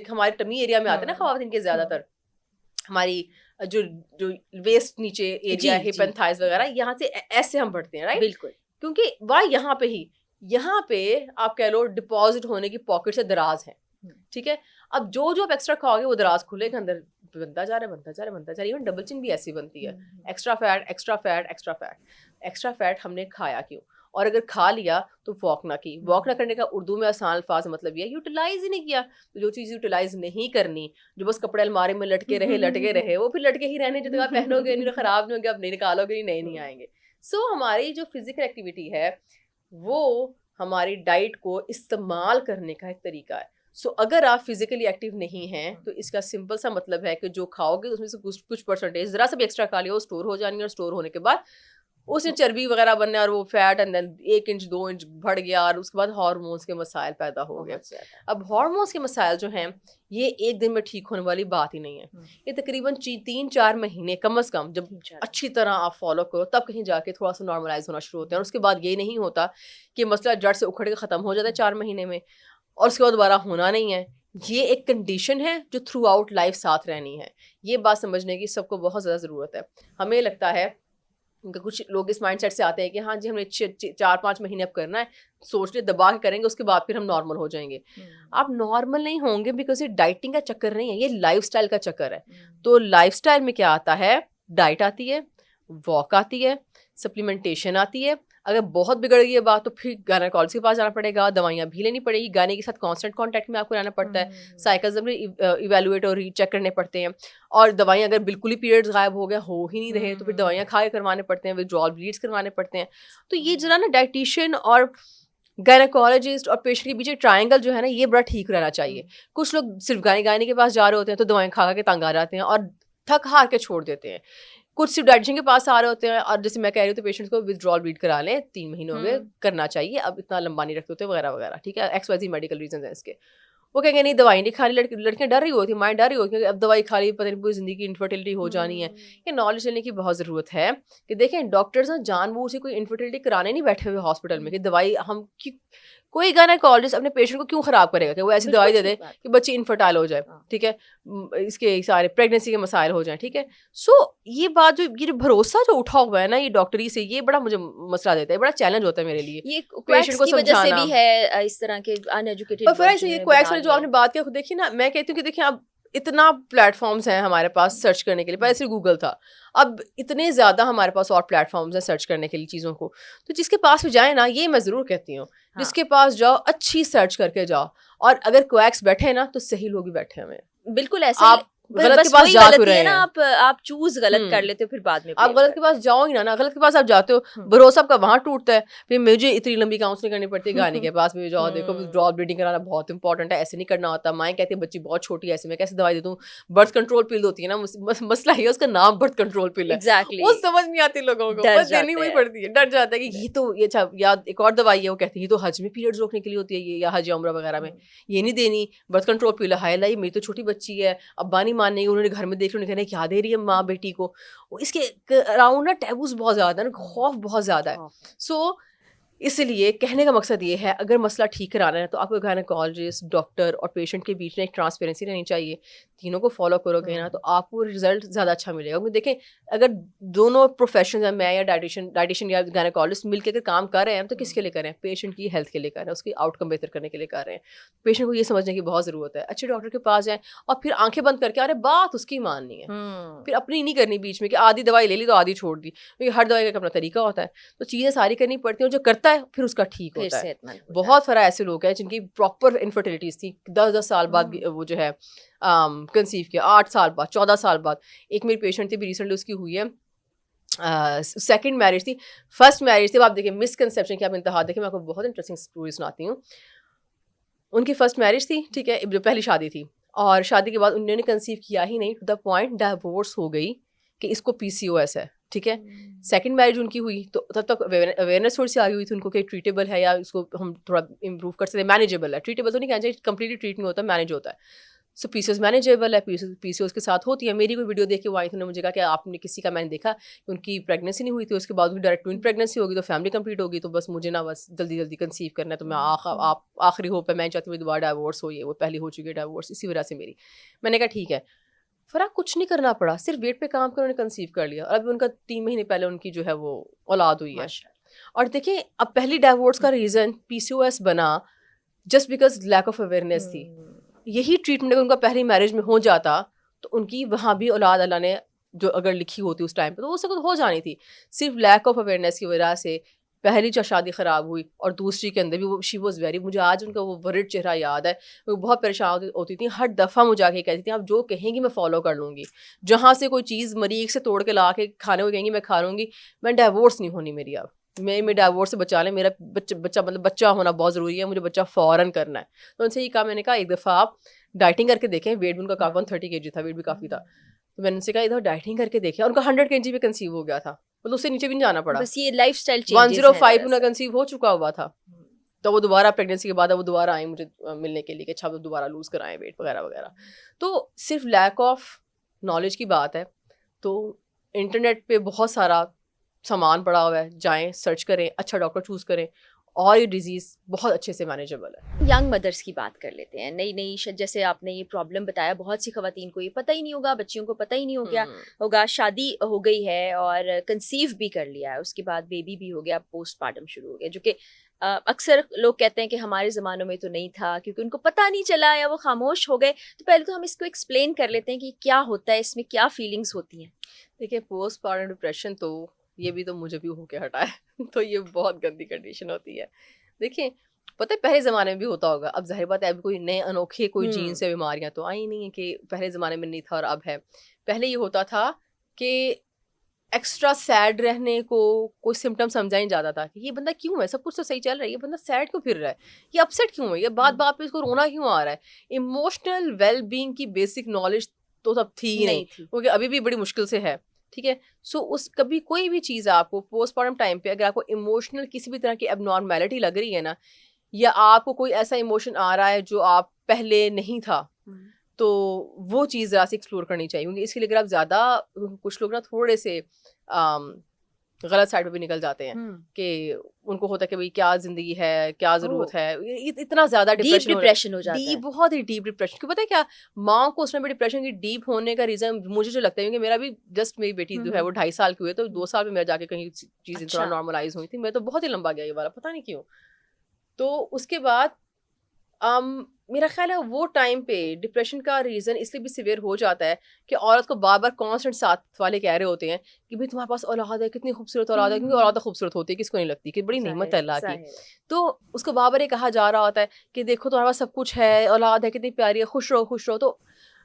हमारे टमी एरिया में आते हैं ना खवातीन के ज़्यादातर, हमारी जो जो वेस्ट नीचे एरिया, हिप एंड थाइज वगैरह, यहाँ से ऐसे हम बढ़ते हैं, राइट। बिल्कुल, क्योंकि वह यहाँ पे आप कह लो डिपॉजिट होने की पॉकेट से दराज है, ठीक है। अब जो आप एक्स्ट्रा खाओगे वो दराज खुलेगा, अंदर बनता जा रहा है। इवन डबल चिन भी ऐसी बनती है, एक्स्ट्रा फैट हमने खाया क्यों। और अगर खा लिया तो वॉक ना की। वॉक ना करने का उर्दू में आसान अल्फाज मतलब ये यूटिलाइज ही नहीं किया। तो जो चीज़ यूटिलाइज नहीं करनी, जो बस कपड़े अलमारी में लटके रहे वो फिर लटके ही रहने, जब तक आप पहनोगे नहीं, खराब नहीं होंगे, आप नहीं निकालोगे, नहीं आएंगे। सो हमारी जो फिजिकल एक्टिविटी है वो हमारी डाइट को इस्तेमाल करने का एक तरीका है। सो अगर आप फिजिकली एक्टिव नहीं हैं तो इसका सिंपल सा मतलब है कि जो खाओगे उसमें से कुछ परसेंटेज ज़रा सा भी एक्स्ट्रा खा लिया वो स्टोर हो जानी है, और स्टोर होने के बाद उसमें चर्बी वगैरह बनने और वो fat and then 1 inch 2 inch बढ़ गया, और उसके बाद हार्मोन्स के मसाइल पैदा हो गए। अब हार्मोन्स के मसाइल जो हैं ये एक दिन में ठीक होने वाली बात ही नहीं है। ये तकरीबन 3-4 महीने कम से कम जब अच्छी तरह आप फॉलो करो तब कहीं जाके थोड़ा सा नॉर्मलाइज होना शुरू होता है। और उसके बाद ये नहीं होता कि मसला जड़ से उखड़ के ख़त्म हो जाता है 4 महीने में और उसके बाद दोबारा होना नहीं है। ये एक कंडीशन है जो थ्रू आउट लाइफ साथ रहनी है। ये बात समझने की सबको बहुत ज़्यादा ज़रूरत है। हमें लगता है कि कुछ लोग इस माइंडसेट से आते हैं कि हाँ जी हमने 4-5 महीने अब करना है, सोच ले दबा के करेंगे, उसके बाद फिर हम नॉर्मल हो जाएंगे। आप नॉर्मल नहीं होंगे बिकॉज ये डाइटिंग का चक्कर नहीं है, ये लाइफस्टाइल का चक्कर है। तो लाइफस्टाइल में क्या आता है, डाइट आती है, वॉक आती है, सप्लीमेंटेशन आती है। अगर बहुत बिगड़ गई है बात तो फिर गायनेकोलॉजिस्ट के पास जाना पड़ेगा, दवाइयाँ भी लेनी पड़ेगी, गाने के साथ कांस्टेंट कांटेक्ट में आपको रहना पड़ता है, साइकिल्स अपने इवेलुएट और रीचेक करने पड़ते हैं। और दवाइयाँ अगर बिल्कुल ही पीरियड्स गायब हो ही नहीं रहे तो फिर दवाइयाँ खा के करवाने पड़ते हैं, विथड्रॉल ब्लीड्स करवाने पड़ते हैं। तो ये जरा ना डाइटिशियन और गायनेकोलॉजिस्ट और पेशेंट के बीच ट्रायंगल जो है ना ये बड़ा ठीक रहना चाहिए। कुछ लोग सिर्फ गाने के पास जा रहे होते हैं तो दवाएं खा के तंग आ जाते हैं और थक हार के छोड़ देते हैं। कुछ सिर्फ डाइटिशियन के पास आ रहे होते हैं और जैसे मैं कह रही हूँ तो पेशेंट्स को विथड्रॉल ब्लीड करा लें, 3 महीने हो गए, करना चाहिए, अब इतना लंबा नहीं रखते होते वगैरह वगैरह, ठीक है। XYZ मेडिकल रीजन है इसके। वो कहेंगे नहीं दवाई नहीं खानी, लड़कियां डर रही होती, माइंड डर रही होती है कि अब दवाई खा ली पता नहीं पूरी जिंदगी इनफर्टिलिटी हो जानी है। ये नॉलेज लेने की बहुत ज़रूरत है कि देखें डॉक्टर्स ना जानबूझ से कोई इनफर्टिलिटी कराने नहीं बैठे हुए हॉस्पिटल में कि दवाई हम कोई गायनेकोलॉजिस्ट अपने पेशेंट को क्यों खराब करेगा कि वो ऐसी दवाई दे दे कि बच्ची इनफर्टाइल हो जाए, ठीक है, इसके सारे प्रेगनेंसी के मसाइल हो जाए, ठीक है। सो ये बात जो ये भरोसा जो उठा हुआ है ना ये डॉक्टरी से, ये बड़ा मुझे मसला देता है, बड़ा चैलेंज होता है मेरे लिए ये पेशेंट को की वजह से समझाना। भी है इस तरह के अनएजुकेटेड और फिर ऐसे ये क्वैक्स वाली जो आपने बात की, देखिए ना मैं कहती हूँ कि देखिए अब इतना प्लेटफॉर्म्स हैं हमारे पास सर्च करने के लिए, पहले सिर्फ गूगल था, अब इतने ज़्यादा हमारे पास और प्लेटफॉर्म्स हैं सर्च करने के लिए चीज़ों को। तो जिसके पास भी जाए ना, ये मैं ज़रूर कहती हूँ, जिसके पास जाओ अच्छी सर्च करके जाओ, और अगर क्वैक्स बैठे ना तो सही लोग ही बैठे हमें, बिल्कुल ऐसे आप गलत के पास जा क्यों रहे हैं ना, आप चूज गलत कर लेते हो, फिर बाद में आप गलत के पास जाओ ही ना, गलत के पास आप जाते हो भरोसा आपका वहां टूटता है, फिर मुझे इतनी लंबी काउंसलिंग करनी पड़ती है, गाने के पास भी जाओ, देखो ड्रॉप ब्लीडिंग कराना बहुत इंपॉर्टेंट है, ऐसे नहीं करना होता, माएँ कहती है बच्ची बहुत छोटी है ऐसे मैं कैसे दवाई दे दूं, बर्थ कंट्रोल पिल होती है ना, मसला है उसका नाम बर्थ कंट्रोल पिल है, एग्जैक्टली वो समझ नहीं आती लोगों को, बस देनी वही पड़ती है, डर जाता है कि ये तो ये अच्छा, या एक और दवाई है वो कहती है ये तो हज में पीरियड्स रोकने के लिए होती है ये, या हज उम्र वगैरह में ये नहीं देनी, बर्थ कंट्रोल पिल है, हाय लाई मेरी तो छोटी बच्ची है, अब्बा नहीं मानने, उन्होंने घर में देख लो, क्या दे रही है माँ बेटी को, इसके अराउंड ना टैबूज बहुत ज्यादा है, खौफ बहुत ज्यादा है। सो इसलिए कहने का मकसद ये है अगर मसला ठीक कराना है तो आपको गायनेकोलॉजिस्ट, डॉक्टर और पेशेंट के बीच में एक ट्रांसपेरेंसी रहनी चाहिए, तीनों को फॉलो करोगे ना तो आपको रिजल्ट ज़्यादा अच्छा मिलेगा। क्योंकि देखें अगर दोनों प्रोफेशन है, मैं या डाइटिशियन या गायनेकोलॉजिस्ट मिलकर अगर काम कर रहे हैं तो किसके लिए कर रहे हैं, पेशेंट की हेल्थ के लिए कर रहे हैं, उसकी आउटकम बेहतर करने के लिए कर रहे हैं। पेशेंट को ये समझने की बहुत ज़रूरत है, अच्छे डॉक्टर के पास जाएँ और फिर आंखें बंद करके अरे बात उसकी माननी है, फिर अपनी नहीं करनी बीच में कि आधी दवाई ले ली तो आधी छोड़ दी, क्योंकि हर दवाई का अपना तरीका होता है, तो चीज़ें सारी करनी पड़ती हैं, जो करता है फिर उसका ठीक होता है। बहुत सारा ऐसे लोग हैं जिनकी प्रॉपर इनफर्टिलिटीज थी, 10-10 साल बाद वो जो है कंसीव किया, 8 साल बाद, 14 साल बाद। एक मेरी पेशेंट थी भी रिसेंटली उसकी हुई है, सेकंड मैरिज थी, फर्स्ट मैरिज थी, आप देखिए मिसकंसेप्शन की आप इंतहा देखिए, मैं आपको बहुत इंटरेस्टिंग स्टोरी सुनाती हूँ। उनकी फर्स्ट मैरिज थी, ठीक है, जो पहली शादी थी, और शादी के बाद उन्होंने कंसीव किया ही नहीं, टू द पॉइंट डिवोर्स हो गई कि इसको PCOS है, ठीक है। सेकंड मैरिज उनकी हुई तो तब तक अवेयरनेस थोड़ी सी आई हुई थी उनको कि ट्रीटेबल है या इसको हम थोड़ा इंप्रूव कर सकते हैं, मैनेजेबल है, ट्रीटेबल तो नहीं कहना चाहिए, कंप्लीटली ट्रीट नहीं होता, मैनेज होता है। सो PCOS मैनेजेबल है, PCOS के साथ होती है। मेरी कोई वीडियो देख के वो आई थी, उन्होंने मुझे कहा कि आपने किसी का, मैंने देखा कि उनकी प्रेगनेंसी नहीं हुई थी, उसके बाद डायरेक्ट ट्विन प्रेगनेंसी होगी तो फैमिली कंप्लीट होगी, तो बस मुझे ना बस जल्दी जल्दी कंसीव करना है, तो मैं आप आखिरी होप है, मैं चाहती हूँ दोबारा डाइवोर्स हो, ये वो पहली हो चुकी है डाइवोर्स, इसी वजह से मेरी। मैंने कहा ठीक है, फर्क कुछ नहीं करना पड़ा, सिर्फ वेट पे काम कर उन्होंने कंसीव कर लिया, और अभी उनका 3 महीने पहले उनकी जो है वो औलाद हुई है। और देखिए अब पहली डाइवोर्स का रीज़न PCOS बना just because lack of awareness थी। यही ट्रीटमेंट अगर उनका पहली मैरिज में हो जाता तो उनकी वहाँ भी औलाद अल्लाह ने जो अगर लिखी होती उस टाइम पे तो उससे हो जानी थी, सिर्फ लैक ऑफ अवेयरनेस की वजह से पहली जो शादी ख़राब हुई और दूसरी के अंदर भी वो शी वॉज़ वेरी, मुझे आज उनका वो वर्ड चेहरा याद है, वो बहुत परेशान होती थी, हर दफ़ा मुझे आके कहती थी आप जो कहेंगी मैं फ़ॉलो कर लूँगी, जहाँ से कोई चीज़ मरीज़ से तोड़ के ला के खाने को कहेंगी मैं खा लूँगी, मैं डाइवोर्स नहीं होनी मेरी, अब मैं डाइवोर्स से बचा लें, मेरा बच्चा मतलब बच्चा होना बहुत ज़रूरी है, मुझे बच्चा फ़ौरन करना है। तो उनसे ये कहा, मैंने कहा एक दफ़ा आप डाइटिंग करके देखें, वेट भी उनका काफ़ी 130 kg था, वेट भी काफ़ी था, तो मैंने उनसे कहा इधर डाइटिंग करके देखें, उनका 100 kg पे कंसीव हो गया था, मतलब उससे नीचे भी नहीं जाना पड़ा, बस ये लाइफस्टाइल चेंजेस 105 उनका कंसीव हो चुका हुआ था। तो वो दोबारा प्रेगनेंसी के बाद वो दोबारा आई मुझे मिलने के लिए कि अच्छा वो दोबारा लूज़ कराएं वेट वगैरह वगैरह। तो सिर्फ लैक ऑफ नॉलेज की बात है। तो इंटरनेट पे बहुत सारा सामान पड़ा हुआ है, जाएं सर्च करें, अच्छा डॉक्टर चूज़ करें, और ये डिजीज़ बहुत अच्छे से मैनेजेबल है। यंग मदर्स की बात कर लेते हैं, नई नई जैसे आपने ये प्रॉब्लम बताया, बहुत सी खवातीन को ये पता ही नहीं होगा, बच्चियों को पता ही नहीं होगा, शादी हो गई है और कंसीव भी कर लिया है, उसके बाद बेबी भी हो गया, पोस्टपार्टम शुरू हो गया, जो कि अक्सर लोग कहते हैं कि हमारे ज़मानों में तो नहीं था क्योंकि उनको पता नहीं चला या वो खामोश हो गए। तो पहले तो हम इसको एक्सप्लेन कर लेते हैं कि क्या होता है, इसमें क्या फीलिंग्स होती हैं। देखिए पोस्टपार्टम डिप्रेशन तो ये भी तो मुझे भी होके हटा है तो ये बहुत गंदी कंडीशन होती है। देखिए पता है पहले ज़माने में भी होता होगा, अब जाहिर बात है अभी कोई नए अनोखे कोई जीन से बीमारियां तो आई नहीं है कि पहले ज़माने में नहीं था और अब है। पहले ये होता था कि एक्स्ट्रा सैड रहने को कोई सिम्टम समझा नहीं जाता था कि ये बंदा क्यों है, सब कुछ तो सही चल रहा है, ये बंदा सैड क्यों फिर रहा है, ये अपसेट क्यों है, ये बात बात पे इसको रोना क्यों आ रहा है। इमोशनल वेल बींग की बेसिक नॉलेज तो तब थी ही नहीं, क्योंकि अभी भी बड़ी मुश्किल से है, ठीक है। सो उस कभी कोई भी चीज़ आपको पोस्टमार्टम टाइम पे अगर आपको इमोशनल किसी भी तरह की एबनॉर्मैलिटी लग रही है ना, या आपको कोई ऐसा इमोशन आ रहा है जो आप पहले नहीं था, तो वो चीज़ ज़रा सी एक्सप्लोर करनी चाहिए, क्योंकि इसके लिए अगर आप ज़्यादा, कुछ लोग ना थोड़े से गलत साइड पे भी निकल जाते हैं कि उनको होता है कि भाई क्या जिंदगी है, क्या जरूरत है, इतना ज्यादा डिप्रेशन हो जाता है, बहुत ही डीप डिप्रेशन। क्यों पता है क्या, माँ को उसमें भी डिप्रेशन की डीप होने का रीजन मुझे जो लगता है, क्योंकि मेरा भी जस्ट मेरी बेटी जो है वो 2.5 साल की हुई है, तो 2 साल में मेरा जाके कहीं चीजें थोड़ा नॉर्मलाइज हुई थी, मैं तो बहुत ही लंबा गया ये वाला, पता नहीं क्यों। तो उसके बाद मेरा ख्याल है वो टाइम पे डिप्रेशन का रीज़न इसलिए भी सिवियर हो जाता है कि औरत को बार बार कॉन्स्टेंट साथ वाले कह रहे होते हैं कि भाई तुम्हारे पास औलाद है, कितनी खूबसूरत औलाद है, क्योंकि औलाद खूबसूरत होती है, किसको नहीं लगती, कि बड़ी नेमत है अल्लाह की। तो उसको बार बार ये कहा जा रहा होता है कि देखो तुम्हारे पास सब कुछ है, औलाद है, कितनी प्यारी है, खुश रहो खुश रहो। तो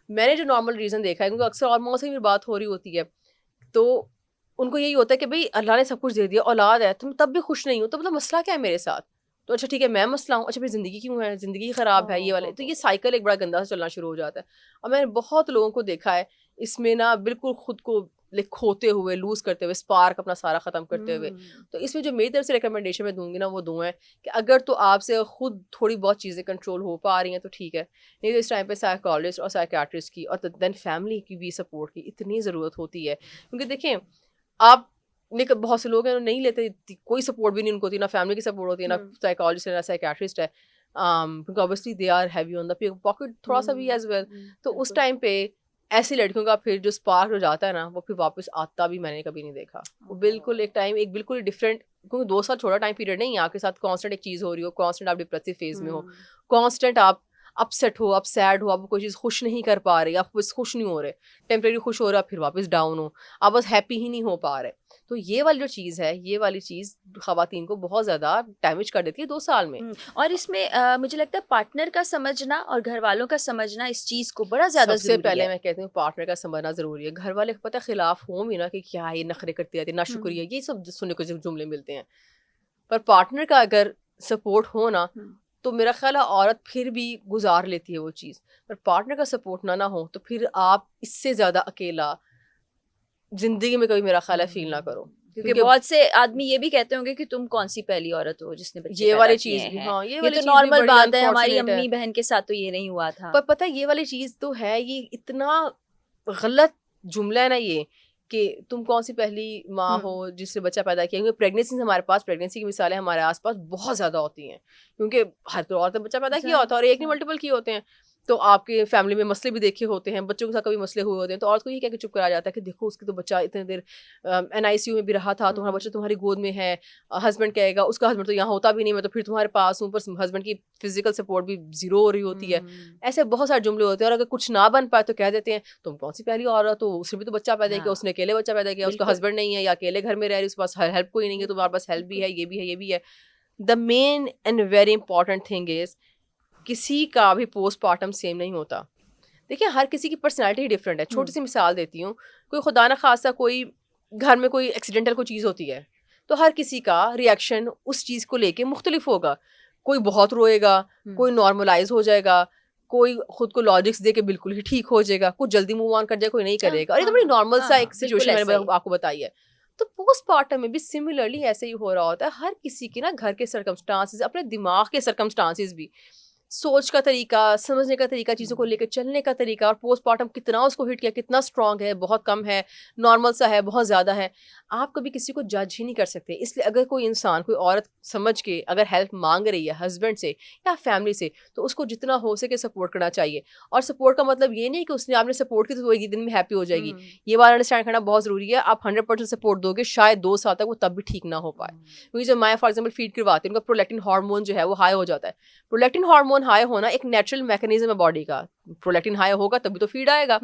मैंने जो नॉर्मल रीज़न देखा है, क्योंकि अक्सर और माँ से भी बात हो रही होती है, तो उनको यही होता है कि भाई अल्लाह ने सब कुछ दे दिया, औलाद है, तुम तब भी खुश नहीं हो, तो मतलब मसला क्या है मेरे साथ? तो अच्छा ठीक है मैं मसला हूँ, अच्छा फिर ज़िंदगी क्यों है, ज़िंदगी ख़राब है ये वाले। तो ये साइकिल एक बड़ा गंदा सा चलना शुरू हो जाता है। और मैंने बहुत लोगों को देखा है इसमें ना, बिल्कुल खुद को खोते हुए, लूज करते हुए, स्पार्क अपना सारा ख़त्म करते हुए। तो इसमें जो मेरी तरफ से रिकमेंडेशन मैं दूंगी ना, वो दो हैं कि अगर तो आपसे खुद थोड़ी बहुत चीज़ें कंट्रोल हो पा रही हैं तो ठीक है, नहीं तो इस टाइम पे साइकोलॉजिस्ट और साइकियाट्रिस्ट की और देन फैमिली की भी सपोर्ट की इतनी ज़रूरत होती है। क्योंकि देखें आप, लेकिन बहुत से लोग हैं नहीं लेते, कोई सपोर्ट भी नहीं उनको होती, ना फैमिली की सपोर्ट होती है, ना साइकोलॉजिस्ट है, ना साइकियाट्रिस्ट है, क्योंकि obviously they are heavy on the pocket थोड़ा सा भी एज वेल। तो उस टाइम पे ऐसी लड़कियों का फिर जो स्पार्क हो जाता है ना, वो फिर वापस आता भी मैंने कभी नहीं देखा। वो बिल्कुल एक टाइम, एक बिल्कुल डिफरेंट, क्योंकि 2 साल छोटा टाइम पीरियड नहीं है, आपके साथ कांस्टेंट एक चीज़ हो रही हो, कांस्टेंट आप डिप्रेसिव फेज में हो, कांस्टेंट आप अपसेट हो, आप सैड हो, आप कोई चीज़ खुश नहीं कर पा रहे, आप बस खुश नहीं हो रहे, टेम्परेरी खुश हो रहे, आप फिर वापस डाउन हो, आप बस हैप्पी ही नहीं हो पा रहे। तो ये वाली जो चीज़ है, ये वाली चीज़ ख़वातीन को बहुत ज़्यादा डैमेज कर देती है 2 साल में। और इसमें मुझे लगता है पार्टनर का समझना और घर वालों का समझना इस चीज़ को बड़ा ज़्यादा सबसे पहले मैं कहती हूँ पार्टनर का समझना ज़रूरी है। घर वाले पता है खिलाफ हों भी ना कि क्या ये नखरे करती रहती है, ना शुक्रिया, ये सब सुनने को जुमले मिलते हैं। पर पार्टनर का अगर सपोर्ट हो ना, तो मेरा ख्याल है औरत फिर भी गुजार लेती है वो चीज़। पर पार्टनर का सपोर्ट ना हो तो फिर आप इससे ज़्यादा अकेला ज़िंदगी में कभी मेरा ख्याल है फील ना करो। क्योंकि बहुत से आदमी ये भी कहते होंगे कि तुम कौन सी पहली औरत हो जिसने बच्चे ये पैदा वाली किए चीज़ भी, हैं। हाँ, ये ये वाली तो चीज़ भी नॉर्मल बड़ी बात है, हमारी अनफॉर्चुनेट है। अम्मी बहन के साथ तो ये नहीं हुआ था। पर पता है ये वाली चीज़ तो है, ये इतना गलत जुमला है ना ये, कि तुम कौन सी पहली माँ हो जिसने बच्चा पैदा किया। क्योंकि प्रेगनेंसी हमारे पास, प्रेगनेंसी की मिसालें हमारे आसपास बहुत ज़्यादा होती हैं, क्योंकि हर तो औरत ने बच्चा पैदा किया होता है और एक नहीं मल्टीपल किए होते हैं। तो आपके फैमिली में मसले भी देखे होते हैं, बच्चों के साथ कभी मसले हुए होते हैं, तो औरत को ये कह के चुप कराया जाता है कि देखो उसकी तो बच्चा इतने देर NICU में भी रहा था, तुम्हारा बच्चा तुम्हारी गोद में है। हस्बैंड कहेगा उसका हस्बैंड तो यहाँ होता भी नहीं, मैं तो फिर तुम्हारे पास हूँ, पर हस्बैंड की फिजिकल सपोर्ट भी जीरो हो रही होती है। ऐसे बहुत सारे जुमले होते हैं। और अगर कुछ ना बन पाए तो कह देते हैं तुम कौन सी पहली औरत हो, उसने भी तो बच्चा पैदा किया, उसने अकेले बच्चा पैदा किया, उसका हस्बैंड नहीं है या अकेले घर में रह रही, उसके पास हेल्प कोई नहीं है, तुम्हारे पास हेल्प भी है, ये भी है, ये भी है। The main and very important thing is, किसी का भी पोस्टमार्टम सेम नहीं होता। देखिए हर किसी की पर्सनैलिटी डिफरेंट है। छोटी सी मिसाल देती हूँ, कोई खुदा ना खासा कोई घर में कोई एक्सीडेंटल कोई चीज़ होती है, तो हर किसी का रिएक्शन उस चीज़ को लेके मुख्तलिफ होगा। कोई बहुत रोएगा, कोई नॉर्मलाइज हो जाएगा, कोई खुद को लॉजिक्स दे के बिल्कुल ही ठीक हो जाएगा, कुछ जल्दी मूव ऑन कर जाएगा, कोई नहीं करेगा। और ये तो बड़ी नॉर्मल सा एक सिचुएशन मैंने आपको बताई है। तो पोस्टमार्टम में भी सिमिलरली ऐसे ही हो रहा होता है। हर किसी के ना घर के सर्कमस्टांसिस, अपने दिमाग के सर्कमस्टांसिस भी, सोच का तरीका, समझने का तरीका, चीज़ों को लेकर चलने का तरीका, और पोस्टमार्टम कितना उसको हिट किया, कितना स्ट्रांग है, बहुत कम है, नॉर्मल सा है, बहुत ज़्यादा है, आप कभी किसी को जज ही नहीं कर सकते। इसलिए अगर कोई इंसान, कोई औरत समझ के अगर हेल्प मांग रही है हस्बैंड से या फैमिली से, तो उसको जितना हो सके सपोर्ट करना चाहिए। और सपोर्ट का मतलब ये नहीं कि उसने आपने सपोर्ट की तो वो एक दिन में हैप्पी हो जाएगी। ये बात अंडरस्टैंड करना बहुत ज़रूरी है। आप 100% सपोर्ट दोगे, शायद 2 साल तक वो तब भी ठीक ना हो पाए। क्योंकि जब मैं फॉर एग्जाम्पल फीड करवाती हूँ, उनका प्रोलैक्टिन हार्मोन जो है वो हाई हो जाता है। प्रोलैक्टिन हार्मोन हाई होना एक नेचुरल मैकेनिज्म है बॉडी का। प्रोलैक्टिन हाई होगा तभी तो फीड आएगा।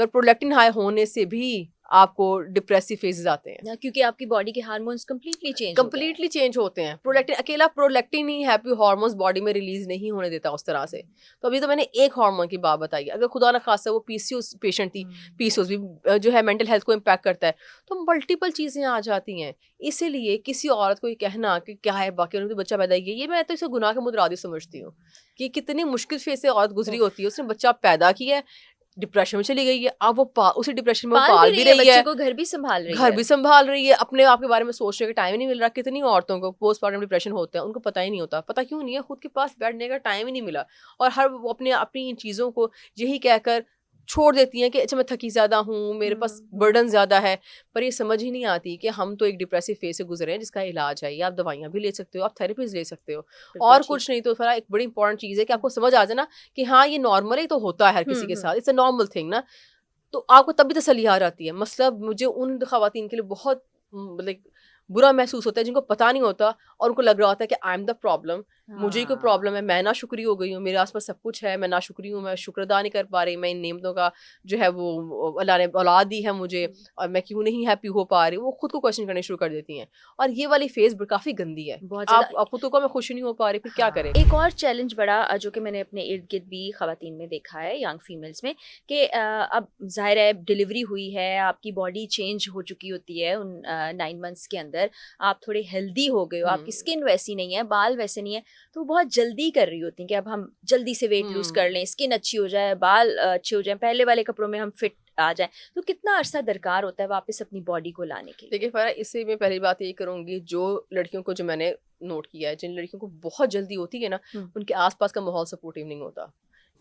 पर प्रोलैक्टिन हाई होने से भी आपको डिप्रेसिव फेजेस आते हैं, क्योंकि आपकी बॉडी के हार्मोन्स कंप्लीटली चेंज होते हैं। प्रोलैक्टिन, अकेला प्रोलैक्टिन ही हैप्पी हार्मोन्स बॉडी में रिलीज नहीं होने देता उस तरह से। तो अभी तो मैंने एक हार्मोन की बात बताई। अगर खुदा न खासा वो PCOS पेशेंट थी, PCOS भी जो है मेंटल हेल्थ को इम्पैक्ट करता है, तो मल्टीपल चीज़ें आ जाती हैं। इसीलिए किसी औरत को ये कहना कि क्या है बाकी उन्होंने तो बच्चा पैदा किया, ये मैं तो इसे गुनाह के मुतरादिफ समझती हूँ कि कितनी मुश्किल फेज से औरत गुजरी होती है। उसने बच्चा पैदा किया है, डिप्रेशन में चली गई है, अब वो उसी डिप्रेशन में वो पाल पाल भी भी रही है रही है, बच्चे को, घर भी संभाल रही घर है। भी संभाल रही है, अपने आप के बारे में सोचने का टाइम ही नहीं मिल रहा। कितनी औरतों को पोस्टमार्टम डिप्रेशन होता है, उनको पता ही नहीं होता। पता क्यों नहीं है? खुद के पास बैठने का टाइम ही नहीं मिला, और हर वो अपने अपनी इन चीज़ों को यही कहकर छोड़ देती हैं कि अच्छा मैं थकी ज़्यादा हूँ, मेरे पास बर्डन ज़्यादा है। पर ये समझ ही नहीं आती कि हम तो एक डिप्रेसिव फेज से गुजरे हैं जिसका इलाज है, या आप दवाइयाँ भी ले सकते हो, आप थेरेपीज ले सकते हो, बिल्कुल और ठीक। कुछ नहीं तो फिर एक बड़ी इंपॉर्टेंट चीज़ है कि आपको समझ आ जाए ना कि हाँ ये नॉर्मल ही तो होता है हर किसी के साथ, इट्स अ नॉर्मल थिंग ना, तो आपको तब भी तसल्ली आ जाती है। मतलब मुझे उन ख़वातीन के लिए बहुत लाइक बुरा महसूस होता है जिनको पता नहीं होता और उनको लग रहा होता है कि आई एम द प्रॉब्लम, मुझे ही कोई प्रॉब्लम है, मैं ना शुक्री हो गई हूँ, मेरे आसपास सब कुछ है, मैं ना शुक्री हूँ, मैं शुक्र अदा नहीं कर पा रही, मैं इन नेमतों का जो है वो अल्लाह ने औलाद दी है मुझे, और मैं क्यों नहीं हैप्पी हो पा रही, वो खुद को क्वेश्चन करने शुरू कर देती हैं। और ये वाली फेज काफ़ी गंदी है। बहुत आप ज़्यादा। खुद को मैं खुश नहीं हो पा रही, फिर क्या करें? एक और चैलेंज बड़ा जो कि मैंने अपने इर्द गिर्द भी खवातीन में देखा है, यंग फीमेल्स में, कि अब ज़ाहिर है डिलीवरी हुई है, आपकी बॉडी चेंज हो चुकी होती है उन 9 मंथ्स के अंदर, आप थोड़े हेल्दी हो गए हो, आपकी स्किन वैसी नहीं है, बाल वैसे नहीं है, तो वो बहुत जल्दी कर रही होती हैं कि अब हम जल्दी से वेट लूज़ कर लें, स्किन अच्छी हो जाए, बाल अच्छे हो जाए, पहले वाले कपड़ों में हम फिट आ जाए। तो कितना अरसा दरकार होता है वापस अपनी बॉडी को लाने के लिए? देखिए फ़रा, इससे मैं पहली बात ये करूँगी, जो लड़कियों को, जो मैंने नोट किया है, जिन लड़कियों को बहुत जल्दी होती है ना, उनके आसपास का माहौल सपोर्टिव नहीं होता।